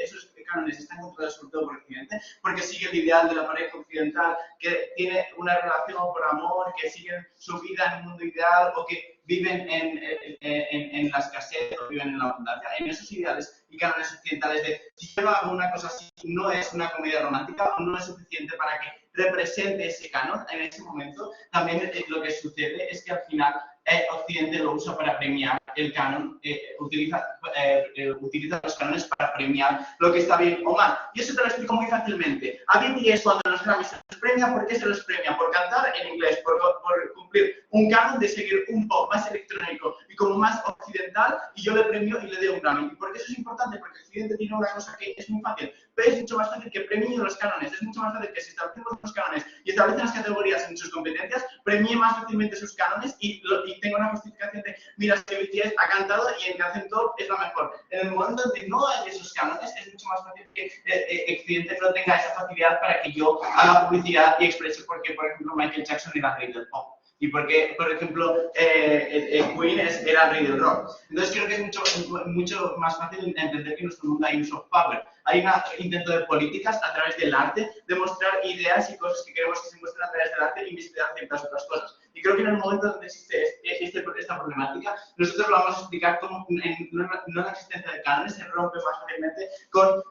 esos cánones están controlados sobre todo por Occidente, porque sigue el ideal de la pareja occidental, que tiene una relación por amor, que siguen su vida en un mundo ideal, o que viven en la escasez o viven en la abundancia, en esos ideales y cánones occidentales de si yo no hago una cosa así, no es una comedia romántica o no es suficiente para que represente ese canon en ese momento, también lo que sucede es que al final Occidente lo usa para premiar el canon, utiliza los cánones para premiar lo que está bien o mal. Y eso te lo explico muy fácilmente. A BTS cuando los Grammys se los premia, ¿por qué se los premia? Por cantar en inglés, por cumplir un canon de seguir un pop más electrónico y como más occidental, y yo le premio y le doy un Grammy. ¿Y por qué eso es importante? Porque Occidente tiene una cosa que es muy fácil, pero es mucho más fácil que premie los cánones, es mucho más fácil que si establecemos los cánones y establecen las categorías en sus competencias, premie más fácilmente sus cánones y tenga una justificación de, mira, si BTS ha cantado y en canción top es la mejor. En el momento en que no hay esos cánones, es mucho más fácil que Occidente no tenga esa facilidad para que yo haga publicidad y exprese por qué, por ejemplo, Michael Jackson era rey del pop. Y porque, por ejemplo, Queen era el rey del rock. Entonces creo que es mucho más fácil entender que en nuestro mundo hay un soft power. Hay un intento de políticas a través del arte, de mostrar ideas y cosas que queremos que se muestren a través del arte y visibilizar ciertas otras cosas. Y creo que en el momento donde existe esta problemática, nosotros lo vamos a explicar como no la existencia de cánones se rompe más fácilmente con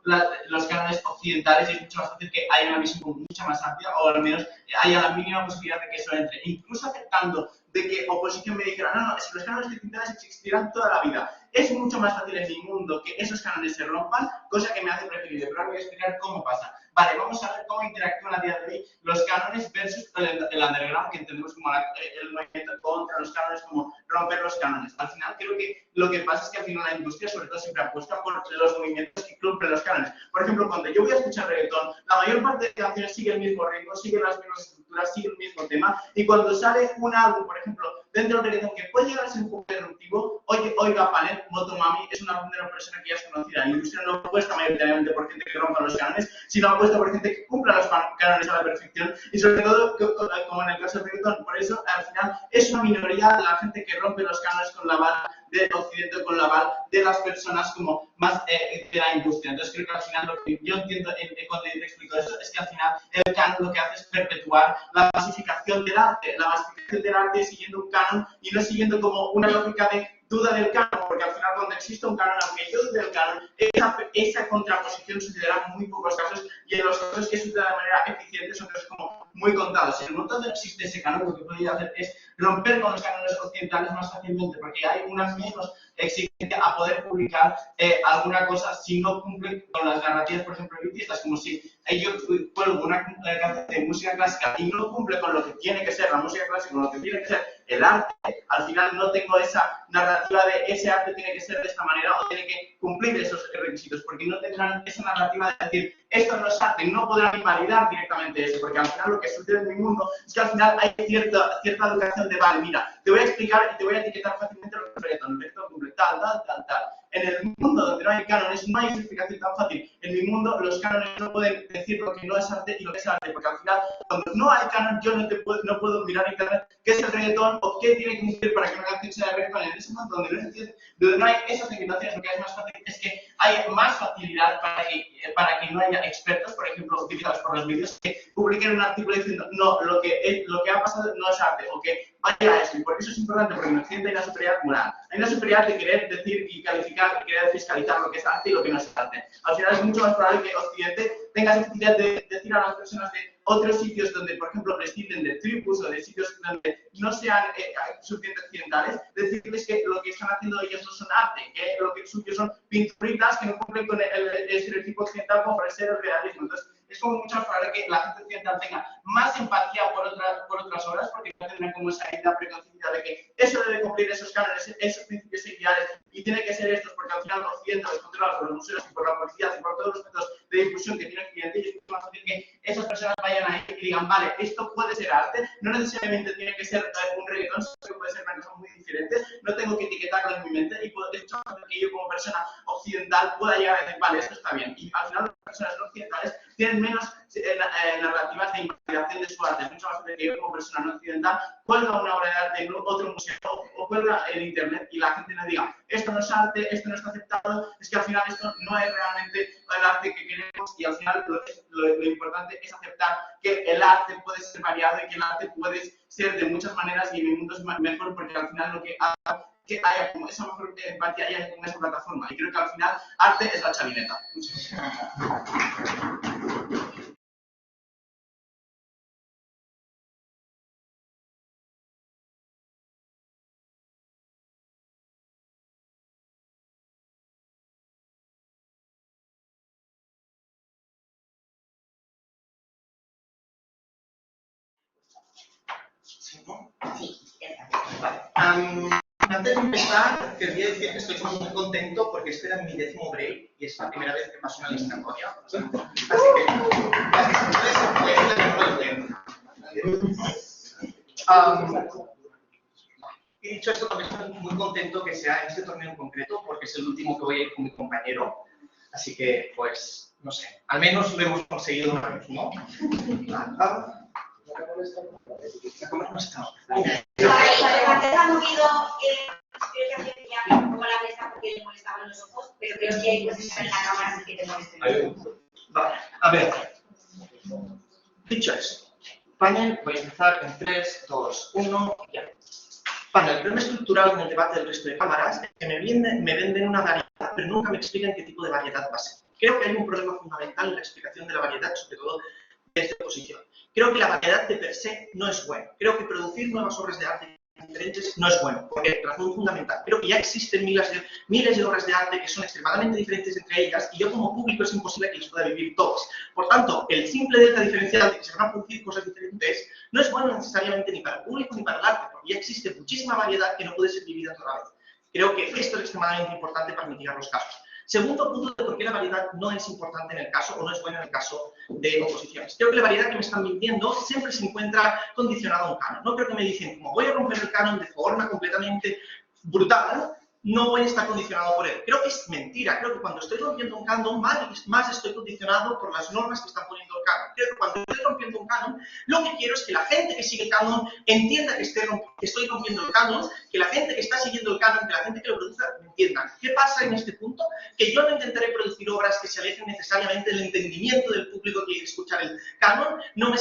los cánones occidentales y es mucho más fácil que haya una visión mucho más amplia o al menos haya la mínima posibilidad de que eso entre. Incluso aceptando de que oposición me dijera, no, es que los cánones occidentales existirán toda la vida. Es mucho más fácil en mi mundo que esos cánones se rompan, cosa que me hace preferible. Pero ahora voy a explicar cómo pasa. Vale, vamos a ver cómo interactúan a día de hoy los cánones versus el underground, que entendemos como el movimiento contra los cánones, como romper los cánones. Al final, creo que lo que pasa es que al final la industria, sobre todo, siempre apuesta por los movimientos que rompen los cánones. Por ejemplo, cuando yo voy a escuchar reggaetón, la mayor parte de canciones sigue el mismo ritmo, sigue las mismas estructuras, sigue el mismo tema, y cuando sale un álbum, por ejemplo, dentro del reggaetón que puede llegar a ser un poco disruptivo, Oiga Palet, Motomami, es un álbum de una persona que ya es conocida. La industria no apuesta mayoritariamente por gente que rompa los cánones, sino apuesta por gente que cumpla los cánones a la perfección y sobre todo, como en el caso del reggaetón, por eso al final es una minoría la gente que rompe los cánones con la bala del occidente, con la bala de las personas como más de la industria. Entonces creo que al final lo que yo entiendo cuando te explico eso es que al final el canon lo que hace es perpetuar la masificación del arte, siguiendo un canon y no siguiendo como una lógica de duda del canon, porque al final cuando existe un canon, aunque yo dude del canon, esa contraposición sucederá en muy pocos casos y en los casos que suceda de manera eficiente son casos como muy contados. En el momento donde existe ese canon, lo que podría hacer es romper con los cánones occidentales más fácilmente, porque hay una menos exigencia a poder publicar alguna cosa si no cumple con las narrativas, por ejemplo, elitistas, como si yo cuelgo una canción de música clásica y no cumple con lo que tiene que ser la música clásica, con lo que tiene que ser el arte, al final no tengo esa narrativa de ese arte tiene que ser de esta manera o tiene que cumplir esos requisitos, porque no tendrán esa narrativa de decir esto no es arte, no podrán invalidar directamente eso, porque al final lo que sucede en mi mundo es que al final hay cierta educación de, vale, mira, te voy a explicar y te voy a etiquetar fácilmente lo que es reggaetón, el reggaetón cumple tal. En el mundo donde no hay cánones no hay explicación tan fácil. En mi mundo los cánones no pueden decir lo que no es arte y lo que es arte, porque al final cuando no hay canon yo no puedo mirar en internet qué es el reggaetón o qué tiene que cumplir para que una canción sea de reggaetón. En ese mundo donde no hay esas limitaciones, lo que es más fácil es que hay más facilidad para que no haya expertos, por ejemplo, utilizados por los medios, que publiquen un artículo diciendo no, lo que ha pasado no es arte o que vaya a eso. Y por eso es importante, porque en Occidente hay una superioridad moral. Hay una superioridad de querer decir y calificar, querer fiscalizar lo que es arte y lo que no es arte. Al final es mucho más probable que Occidente tenga esa facilidad de decir a las personas de otros sitios donde, por ejemplo, les tilden de tribus o de sitios donde no sean suficientemente occidentales, decirles que lo que están haciendo ellos no son arte, que lo que es suyo son pinturitas que no cumplen con el estereotipo occidental como para ser el realismo. Entonces, es como mucho más probable que la gente occidental tenga más empatía por otras obras, porque no tendrán como esa idea preconcebida de que eso debe cumplir esos cánones, esos principios ideales, y tiene que ser estos, porque al final Occidente los controla por los museos y por la policía y por todos los métodos de difusión que tiene Occidente, y es mucho más fácil que esas personas vayan ahí y digan, vale, esto puede ser arte, no necesariamente tiene que ser un reggaetón, sino que puede ser una cosa muy diferente, no tengo que etiquetarlo en mi mente, y es mucho más fácil que yo como persona occidental pueda llegar a decir, vale, esto está bien, y al final las personas no occidentales tienen menos narrativas de invalidación de su arte. Es mucho más fácil que yo como persona no occidental cuelga una obra de arte en otro museo o cuelga en internet y la gente me diga esto no es arte, esto no está aceptado, es que al final esto no es realmente el arte que queremos y al final lo importante es aceptar que el arte puede ser variado y que el arte puede ser de muchas maneras y mi mundo es mejor porque al final lo que haga que haya como esa mejor empatía haya con esa plataforma. Y creo que al final arte es la chavineta. Muchas gracias. Sí, ¿no? Sí, ya está. Vale. Antes de empezar, quería decir que estoy muy contento porque este era mi 10º break y es la primera vez que paso una eliminatoria. Así que, y dicho esto, también estoy muy contento que sea este torneo en concreto porque es el último que voy a ir con mi compañero. Así que, pues, no sé, al menos lo hemos conseguido una vez, ¿no? La cámara no está. Antes ha movido, creo que hacía un poco la mesa porque le molestaban los ojos, pero creo que hay cosas en la cámara así que te molestan. Vale, a ver. Dicho eso, panel, voy a empezar en 3, 2, 1, ya. Panel, el problema estructural en el debate del resto de cámaras es que me venden una variedad, pero nunca me explican qué tipo de variedad va a ser. Creo que hay un problema fundamental en la explicación de la variedad, sobre todo desde oposición. Creo que la variedad de per se no es bueno. Creo que producir nuevas obras de arte diferentes no es bueno, porque razón fundamental. Creo que ya existen miles de obras de arte que son extremadamente diferentes entre ellas y yo como público es imposible que las pueda vivir todas. Por tanto, el simple delta diferencial de que se van a producir cosas diferentes no es bueno necesariamente ni para el público ni para el arte, porque ya existe muchísima variedad que no puede ser vivida toda la vez. Creo que esto es extremadamente importante para mitigar los casos. Segundo punto de por qué la variedad no es importante en el caso o no es buena en el caso de oposiciones. Creo que la variedad que me están vendiendo siempre se encuentra condicionada a un canon. No creo que me dicen, como voy a romper el canon de forma completamente brutal, no voy a estar condicionado por él. Creo que es mentira. Creo que cuando estoy rompiendo un canon, más estoy condicionado por las normas que están poniendo el canon. Creo que cuando estoy rompiendo un canon, lo que quiero es que la gente que sigue el canon entienda que estoy rompiendo el canon, que la gente que está siguiendo el canon, que la gente que lo produce, me entiendan. ¿Qué pasa en este punto? Que yo no intentaré producir obras que se alejen necesariamente del entendimiento del público que quiere escuchar el canon, no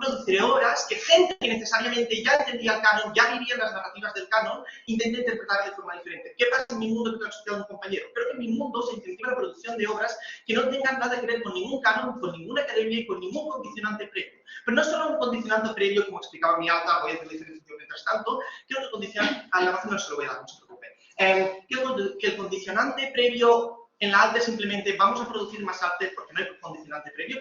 produciré obras que gente que necesariamente ya entendía el canon, ya vivía las narrativas del canon, intente interpretar de forma diferente. ¿Qué pasa en mi mundo que te ha asociado un compañero? Creo que en mi mundo se incentiva la producción de obras que no tengan nada que ver con ningún canon, con ninguna academia y con ningún condicionante previo. Pero no solo un condicionante previo, como explicaba mi alta, voy a hacer la diferencia mientras tanto, creo que el condicionante, a la base no se lo voy a dar, no se preocupe. Creo que el condicionante previo en la alta es simplemente vamos a producir más arte porque no hay condicionante previo.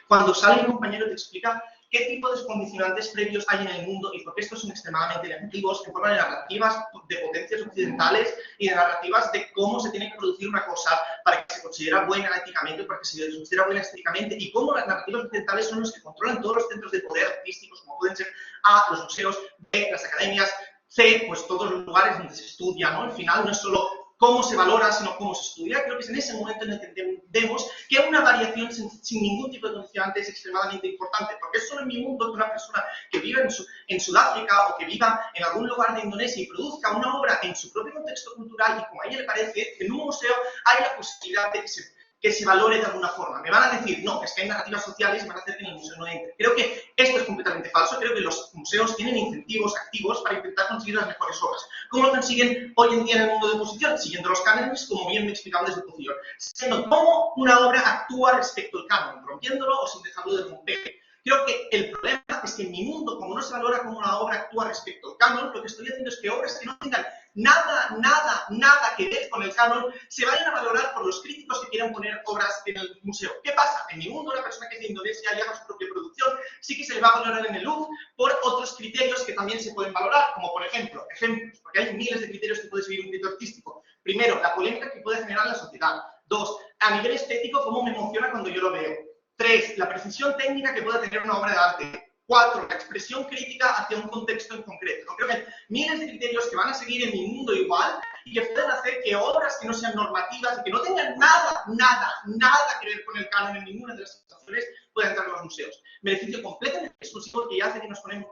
Cuando sale un compañero te explica qué tipo de condicionantes previos hay en el mundo y por qué estos son extremadamente negativos en forma de narrativas de potencias occidentales y de narrativas de cómo se tiene que producir una cosa para que se considera buena éticamente, para que se considera buena estéticamente y cómo las narrativas occidentales son los que controlan todos los centros de poder artísticos, como pueden ser A, los museos, B, las academias, C, pues todos los lugares donde se estudia, ¿no? Al final no es solo cómo se valora, sino cómo se estudia. Creo que es en ese momento en el que entendemos que una variación sin ningún tipo de condicionante es extremadamente importante, porque es solo en mi mundo que una persona que viva en Sudáfrica o que viva en algún lugar de Indonesia y produzca una obra en su propio contexto cultural y como a ella le parece, que en un museo hay la posibilidad de que se valore de alguna forma. Me van a decir, no, es que hay narrativas sociales y van a hacer que en el museo no entre. Creo que esto es completamente falso. Creo que los museos tienen incentivos activos para intentar conseguir las mejores obras. ¿Cómo lo consiguen hoy en día en el mundo de oposición? Siguiendo los cánones, como bien me explicaba desde oposición. Siendo cómo una obra actúa respecto al canon, rompiéndolo o sin dejarlo de romper. Creo que el problema es que en mi mundo, como no se valora cómo una obra actúa respecto al canon, lo que estoy haciendo es que obras que no tengan nada que ver con el canon se vayan a valorar por los críticos que quieran poner obras en el museo. ¿Qué pasa? En mi mundo, una persona que es de Indonesia y haga su propia producción, sí que se le va a valorar en el Louvre por otros criterios que también se pueden valorar, como por ejemplo, porque hay miles de criterios que puede seguir un director artístico. Primero, la polémica que puede generar la sociedad. 2, a nivel estético, cómo me emociona cuando yo lo veo. 3, la precisión técnica que pueda tener una obra de arte. 4, la expresión crítica hacia un contexto en concreto. ¿No? Creo que hay miles de criterios que van a seguir en mi mundo igual y que pueden hacer que obras que no sean normativas y que no tengan nada que ver con el canon en ninguna de las situaciones pueda entrar en los museos. Beneficio completamente exclusivo que hace que nos ponemos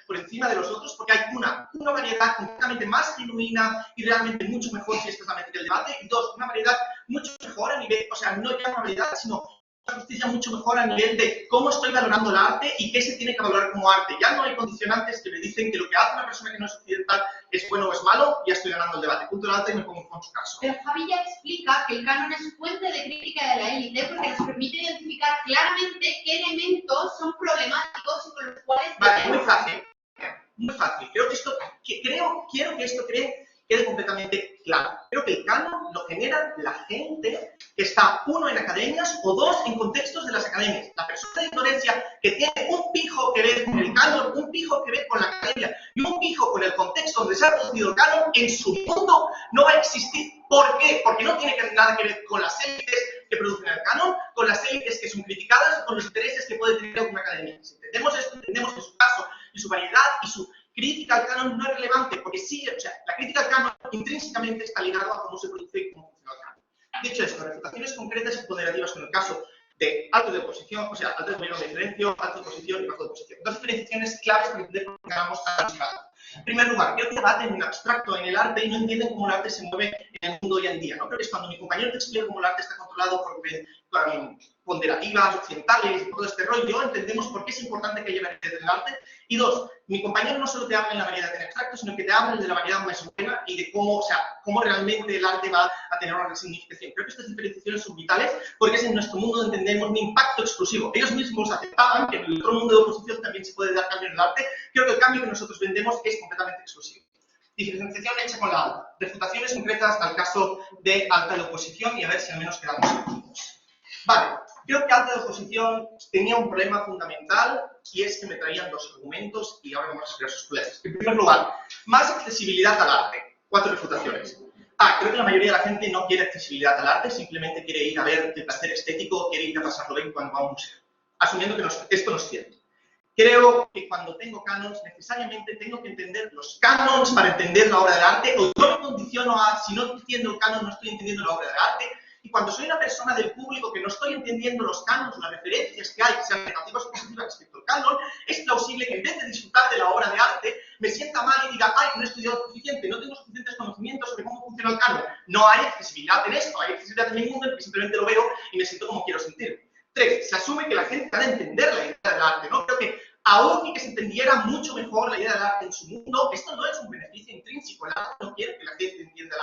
por encima de los otros, porque hay una variedad completamente más genuina y realmente mucho mejor, si esta es la métrica del debate, y dos, una variedad mucho mejor a nivel, o sea, no ya una variedad, sino una justicia mucho mejor a nivel de cómo estoy valorando el arte y qué se tiene que valorar como arte. Ya no hay condicionantes que me dicen que lo que hace una persona que no es occidental es bueno o es malo, ya estoy ganando el debate. Punto de alta y me pongo con su caso. Pero Javi ya explica que el canon es fuente de crítica de la élite porque nos permite identificar claramente qué elementos son problemáticos y con los cuales... Vale, muy fácil. Muy fácil. Quiero que esto quede completamente claro. Creo que el canon lo genera la gente que está, uno, en academias o dos, en contextos de las academias. La persona de ignorancia que tiene un pijo que ver con el canon, un pijo que ver con la academia y un pijo con el contexto donde se ha producido el canon, en su mundo no va a existir. ¿Por qué? Porque no tiene nada que ver con las élites que producen el canon, con las élites que son criticadas o con los intereses que puede tener alguna academia. Si entendemos esto, entendemos que su caso y su variedad y su crítica al canon no es relevante, porque sí, o sea, la crítica al canon intrínsecamente está ligada a cómo se produce y cómo funciona el canon. Dicho esto, refutaciones concretas y ponderativas con el caso de alto de oposición, o sea, alto de gobierno de diferencia, alto de oposición y bajo de oposición. Dos diferenciaciones claves para entender por qué ganamos a la. En primer lugar, creo que debaten en abstracto en el arte y no entienden cómo el arte se mueve en el mundo hoy en día. ¿No? Creo que es cuando mi compañero te explica cómo el arte está controlado por ponderativas occidentales y todo este rollo, entendemos por qué es importante que haya variedad en el arte. Y dos, mi compañero no solo te habla en la variedad en abstracto, sino que te habla de la variedad más buena y de cómo, o sea, cómo realmente el arte va a tener una resignificación. Creo que estas diferenciaciones son vitales porque es en nuestro mundo donde entendemos un impacto exclusivo. Ellos mismos aceptaban que en el otro mundo de oposición también se puede dar cambio en el arte. Creo que el cambio que nosotros vendemos es completamente exclusivo. Diferenciación hecha con la alta. Refutaciones concretas al caso de alta de oposición y a ver si al menos quedamos juntos. Vale, creo que alta de oposición tenía un problema fundamental y es que me traían dos argumentos y ahora vamos a explicar sus problemas. En primer lugar, más accesibilidad al arte. 4 refutaciones. Creo que la mayoría de la gente no quiere accesibilidad al arte, simplemente quiere ir a ver el placer estético, quiere ir a pasarlo bien cuando va a un museo. Asumiendo que esto no es cierto. Creo que cuando tengo canons, necesariamente tengo que entender los canons para entender la obra de arte, o yo me condiciono a, si no entiendo el canon, no estoy entendiendo la obra de arte, y cuando soy una persona del público que no estoy entendiendo los canons, las referencias que hay, sean negativas o positivas respecto al canon, es plausible que en vez de disfrutar de la obra de arte, me sienta mal y diga, ay, no he estudiado suficiente, no tengo suficientes conocimientos sobre cómo funciona el canon. No hay accesibilidad en esto, hay accesibilidad en mi mundo en que simplemente lo veo y me siento como quiero sentirme. 3. Se asume que la gente ha de entender la idea del arte, ¿no? Creo que aún que se entendiera mucho mejor la idea del arte en su mundo, esto no es un beneficio intrínseco. El arte no quiere que la gente entienda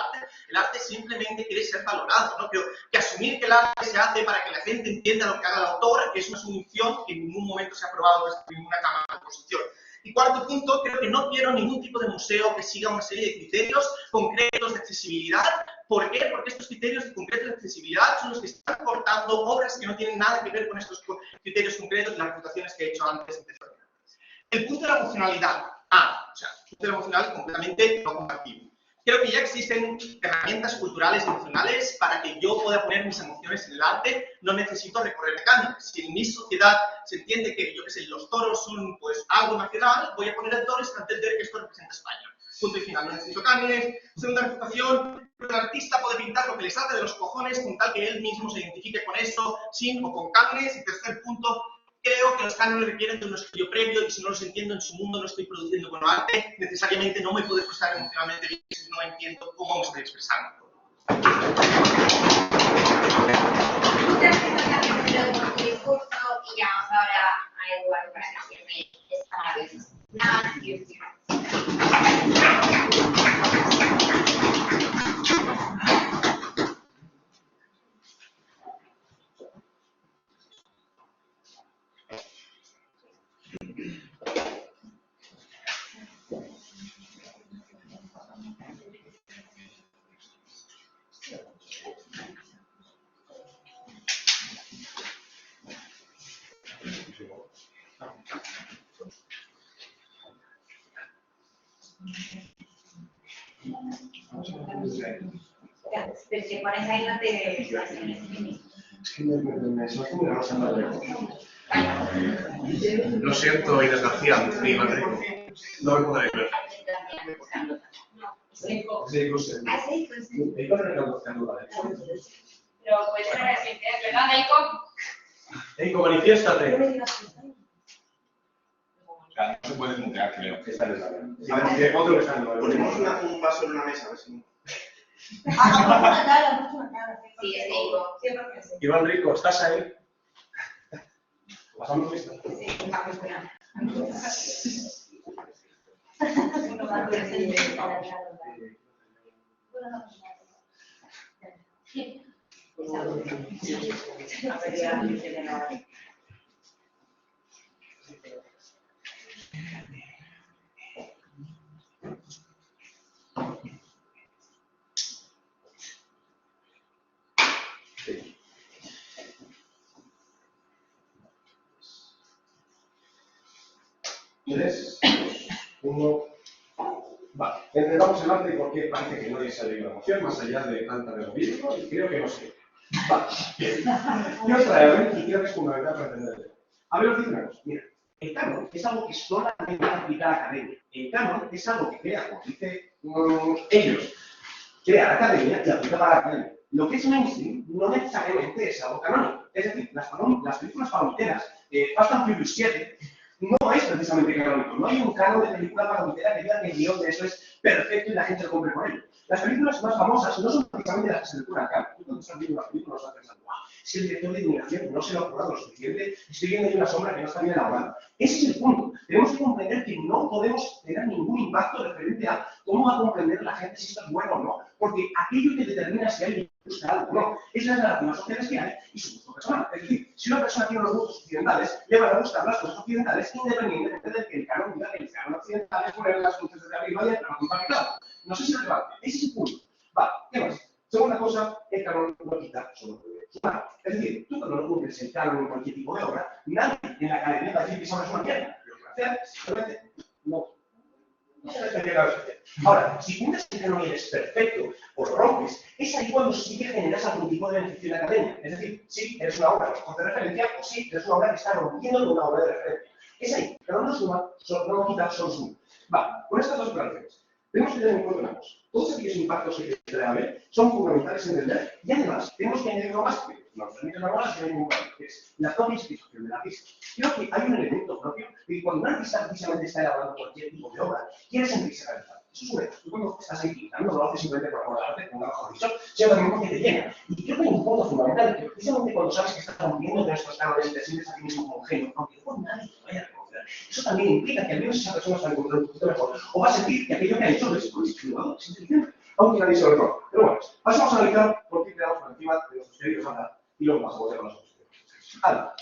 el arte simplemente quiere ser valorado, ¿no? Creo que asumir que el arte se hace para que la gente entienda lo que haga el autor es una asunción que en ningún momento se ha aprobado desde ninguna cámara de oposición. Y cuarto punto, creo que no quiero ningún tipo de museo que siga una serie de criterios concretos de accesibilidad. ¿Por qué? Porque estos criterios concretos de accesibilidad son los que están cortando obras que no tienen nada que ver con estos criterios concretos de las reputaciones que he hecho antes. El punto de la emocionalidad. O sea, el punto de la emocionalidad completamente no compartido. Creo que ya existen herramientas culturales y emocionales para que yo pueda poner mis emociones en el arte. No necesito recorrer cánones. Si en mi sociedad se entiende que, yo qué sé, los toros son pues algo nacional, voy a poner el toro para entender que esto representa España. Punto y final. No necesito cánones. Segunda refutación, el artista puede pintar lo que le salga de los cojones con tal que él mismo se identifique con eso, sin o con cánones. Y tercer punto, creo que los cánones requieren de un estudio previo y si no los entiendo en su mundo no estoy produciendo buen arte, necesariamente no me puedo expresar emocionalmente bien si no entiendo cómo me estoy expresando. Muchas gracias por tu discurso y llamamos ahora a Eduardo para que cierre esta maravillosa. Nada, pero si pones ahí no te... Es que me suena muy raro. Lo siento, Inés García, mi madre. No me podré ver. Sí, lo sé. Ah, sí, pues sí. Pero puede ser así, ¿verdad, Daiko? Eiko, manifiéstate. Claro, no se puede mutear, creo. Esta es la verdad. Otro que está en el Ponemos un vaso en una mesa, a ver si... Sí, es Eiko. Siempre que sí. Iván Rico, ¿estás ahí? ¿Pasamos lista? Sí, va a esperar. Tres, uno. Vale, entregamos el arte porque parece que nadie se ha leído la moción, más allá de tanta de gobierno, y creo que no sé. Vale, bien. Quiero traerle, y creo que es fundamental para entenderlo. A ver, os digo una cosa, mira, el canon es algo que solamente aplica a la academia. El canon es algo que crea, como dice ellos, crea la academia y aplica para la academia. Lo que es mainstream no necesariamente es algo canónico. Es decir, las películas palomiteras, Fast and Furious 7, no es precisamente canónico. No hay un canon de película palomitera que diga que el guión de eso es perfecto y la gente lo compre por ello. Las películas más famosas no son precisamente las que se le ocurren acá. Tú cuando estás viendo una película no estás pensando, wow, si el director de iluminación no se lo ha currado lo suficiente, estoy viendo ahí una sombra que no está bien elaborada. Ese es el punto. Tenemos que comprender que no podemos tener ningún impacto referente a cómo va a comprender la gente si esto es bueno o no. Porque aquello que determina si alguien gusta algo o no, es las narrativas sociales que hay y su gusto personal. Es decir, si una persona tiene unos gustos occidentales, le van a gustar las cosas occidentales independientemente de que el canon diga que el canon occidental es poner las luces de arriba y el canon contaminado. No sé si es relevante. Ese es el punto. Vale, ¿qué más? Segunda cosa, el canon no quita solo sumar. Es decir, tú cuando no cumples el canon en cualquier tipo de obra, nadie en la academia va a decir que eso no es una mierda. Lo que va a hacer es simplemente no. No se les llega a especial. Ahora, si cumples el canon y eres perfecto o lo rompes, es ahí cuando sí que generas algún tipo de beneficio en la academia. Es decir, sí, eres una obra de referencia o sí, eres una obra que está rompiendo de una obra de referencia. Es ahí, pero no suma, no quita, solo suma. Vale, con estas dos declaraciones. Tenemos que tener en cuenta una cosa. Todos aquellos impactos que debe haber son fundamentales en entender. Y además, tenemos que añadir algo más que nos permite normales que no hay ningún problema, que es la propia institución del artista. Creo que hay un elemento propio de que cuando un artista precisamente está elaborando cualquier tipo de obra, quiere sentirse realizado. Eso es un hecho. Tú cuando estás ahí pintando, no lo haces simplemente por amor al arte, como mejor dicho, sino también porque te llena. Y creo que hay un punto fundamental que precisamente cuando sabes que estás rompiendo de nuestros cánones y te sientes a ti mismo como un genio, aunque luego nadie te vaya a reconocer, eso también implica que al menos esa persona se va a encontrar un poquito mejor, o va a sentir que aquello que ha hecho es privado, es inteligente, aunque nadie se lo reconoce. Pero bueno, pasamos a analizar por qué quedamos por encima de nuestros queridos Anda y luego pasamos a con los otros. Anda,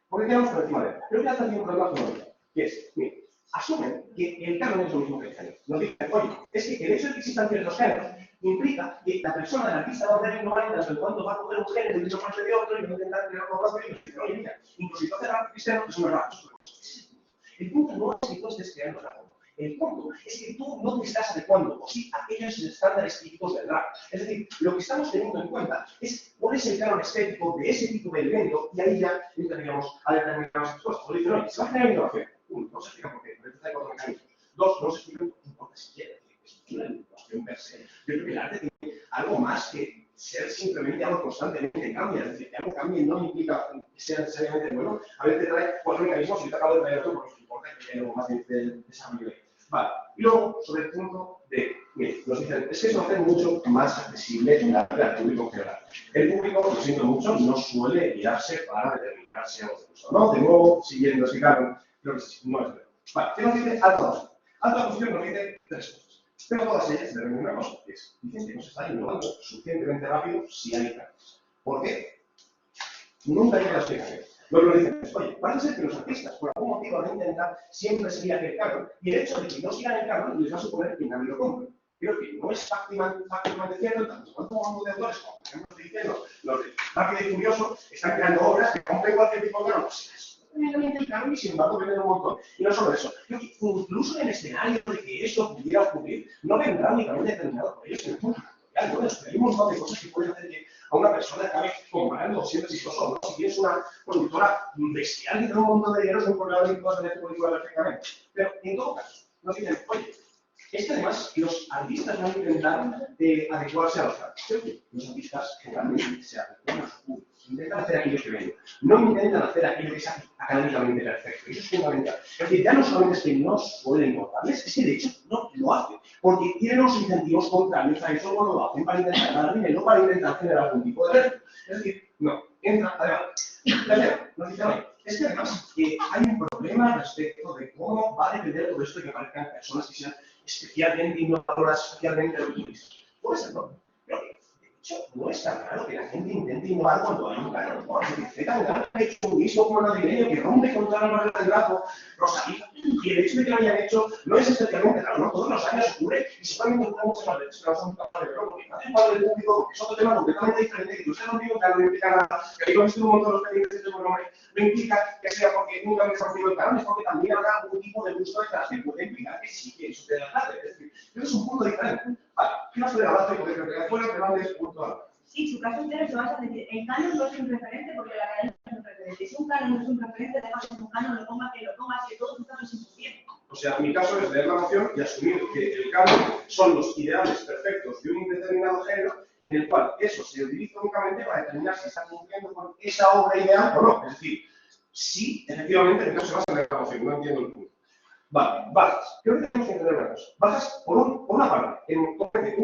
¿por qué quedamos por encima de él? Creo que hasta tiene un problema fundamental, que es, mira, asumen que el canon es lo mismo que el género. Nos dicen, oye, es que el hecho de que existan ciertos géneros implica que la persona, el artista, va a ser ignorante hasta el cuanto va a coger un género y otro parte de otro y va a intentar crear algo propio y decir, oye, mira, incluso si tú haces rap cristiano, es un error. El punto no es que tú estés creando rap. El punto es que tú no te estás adecuando, o sí, a aquellos estándares típicos del rap. Es decir, lo que estamos teniendo en cuenta es cuál es el canon estético de ese tipo de elemento y ahí ya entraríamos a determinadas cosas. Por dicen, oye, se va a generar innovación. Uno, no se explica por qué, pero hay cuatro mecanismos. Dos, no se explica por qué importa siquiera. Es una innovación per se. Yo creo que el arte tiene algo más que ser simplemente algo constantemente cambia. Es decir, que algo cambie no implica que sea necesariamente bueno. A veces te trae cuatro mecanismos y te acabo de traer otro porque nos importa que haya algo más de desarrollo. Vale. Y luego, sobre el punto de, mire, nos dicen, es que eso hace mucho más accesible el arte al público en general. El público, lo siento mucho, no suele guiarse para determinar si algo de gusto. ¿No? De nuevo, siguiendo ese canon, creo que no es verdad. Vale, ¿qué nos dice alta posición? Alta posición nos dice tres cosas. Pero todas ellas deben una cosa, que es, dicen que no se está innovando suficientemente rápido si hay cambios. ¿Por qué? Nunca hay una explicación. Luego lo dicen, oye, parece ser que los artistas, por algún motivo, van a intentar siempre seguir aquel canon, y el hecho de que no sigan el canon les va a suponer que nadie lo compre. Creo que no es fácilmente cierto, tanto cuanto como de autores, como por ejemplo estoy diciendo, los de Rápido y Furioso están creando obras que compren cualquier tipo de canon. Y sin embargo venden un montón. Y no solo eso, creo que incluso en el escenario de que esto pudiera ocurrir, no vendrá únicamente determinado por ellos, sino por hay un montón de cosas que pueden hacer que a una persona acabe comparando o siendo exitoso o no. Si tienes una productora bestial que tiene un montón de dinero, es un problema de que puedas vender tu película perfectamente. Pero en todo caso, nos dicen, oye, es que además los artistas van a intentar adecuarse a los cambios. Los artistas generalmente se adecuan a su público. Intentan hacer aquello que ven. No intentan hacer aquello que es académicamente perfecto. Eso es fundamental. Es decir, ya no solamente es que no suele importarles, es que de hecho no lo hacen. Porque tienen unos incentivos contrarios a eso cuando lo hacen para intentar ganar dinero, para intentar generar algún tipo de reto. Es decir, no, entra, además. Tercero, nos dicen, oye, es que además que hay un problema respecto de cómo va a depender todo esto de que aparezcan personas que sean especialmente innovadoras, especialmente optimistas. Puede ser, ¿no? Pero de hecho no es tan raro que la gente intente innovar cuando hay un canon. ¿No? Es decir, Z ha hecho un disco como navideño que rompe contra la barrera del brazo, Rosalía, y el hecho de que lo hayan hecho no es especialmente raro, ¿no? Todos los años ocurre y seguramente ocurre muchas más veces, pero no son capaces de verlo, porque hace parte del público, es otro tema completamente diferente, que tú estés rompiendo un canon no implica nada, que ahí lo he visto un montón de los pendientes de su nombre, no implica que sea porque nunca me he rompido el canon, es porque también habrá algún tipo de gusto detrás, que puede implicar que sí que eso te da tarde, es decir, eso es un punto diferente. Vale, quiero hacer el avance porque creo que afuera te van de punto A. Sí, su caso entero se basa en decir, el canon no es un referente porque la academia no es un referente. Si un canon no es un referente, dejas en un canon, lo pongas, que todo tu caso es imposible. O sea, mi caso es leer la moción y asumir que el canon son los ideales perfectos de un determinado género, en el cual eso se utiliza únicamente para determinar si está cumpliendo con esa obra ideal o no. Es decir, si efectivamente el caso se basa en la moción, no entiendo el punto. Vale, bajas. Creo que tenemos que entender una cosa. Bajas por una parte, en un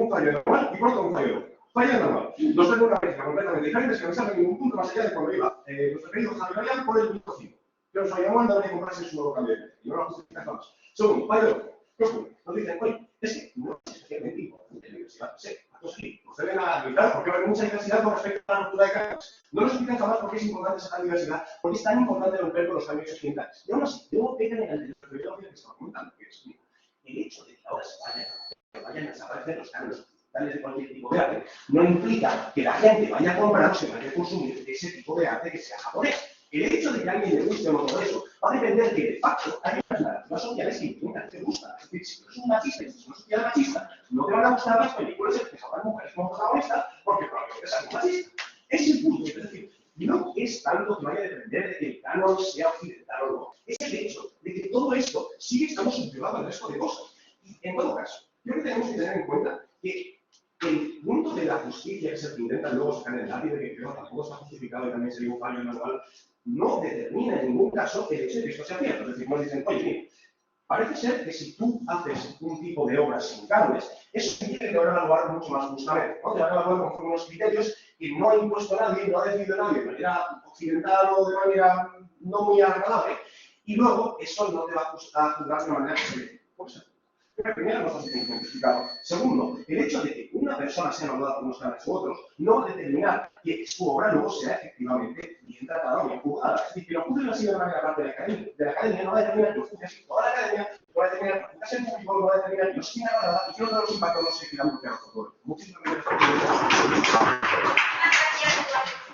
fallo normal y por otro un fallo normal. Fallo normal. Nos trae una mezcla completamente diferente, que no sale en ningún punto más allá de cuando iba nuestro querido Javier Galeán por el punto 5. Que nos habíamos mandado a comprarse su nuevo cambio de precio. Y no lo justifica jamás. Segundo, fallo normal. ¿Qué ocurre? Nos dicen, oye, es que no es especialmente importante la universidad. Sí, sí, nos deben analizar porque hay mucha diversidad con respecto a la ruptura de cargas. No nos explican jamás por qué es importante esa diversidad, por qué es tan importante romper con los cambios occidentales. Y aún así, luego pegan en el anterior que estaba comentando, que es el hecho de que ahora se vayan a desaparecer los cánones occidentales de cualquier tipo de arte, no implica que la gente vaya a comprar o se vaya a consumir ese tipo de arte que sea japonés. El hecho de que a alguien le guste o no todo eso va a depender que, de facto, hay unas narrativas sociales que implican que te gustan. Es decir, si tú eres un machista y si eres una sociedad machista, no te van a gustar las películas en las que salgan mujeres como protagonistas porque probablemente seas un machista. Es el punto. Es decir, no es tanto que vaya a depender de que el canon sea occidental o no. Es el hecho de que todo esto sigue estando subjugado al resto de cosas. Y, en todo caso, creo que tenemos que tener en cuenta que el punto de la justicia, que es el que intentan luego sacar en el lápiz, que creo que tampoco está justificado y también sería un fallo manual, no determina en ningún caso el hecho de que esto sea cierto. Es decir, nos dicen, oye, mira, parece ser que si tú haces un tipo de obras sin cánones, eso significa que te van a evaluar mucho más justamente, ¿no? Te van a evaluar conforme unos criterios que no ha impuesto nadie, no ha decidido nadie de manera occidental o de manera no muy agradable, y luego eso no te va a juzgar de una manera que se ve. Por eso. Primero, no está siendo justificado. Segundo, el hecho de que una persona sea evaluada por unos cánones u otros no va a determinar que su obra luego sea efectivamente bien tratada o bien juzgada. Es decir, que lo juzguen así de manera parte de la academia no va a determinar que lo juzgue así toda la academia, no va a determinar que lo juzgue en público, no va a determinar que no se tiene nada y que uno de los impactos no se quedan bloqueados por todo. Muchísimas gracias.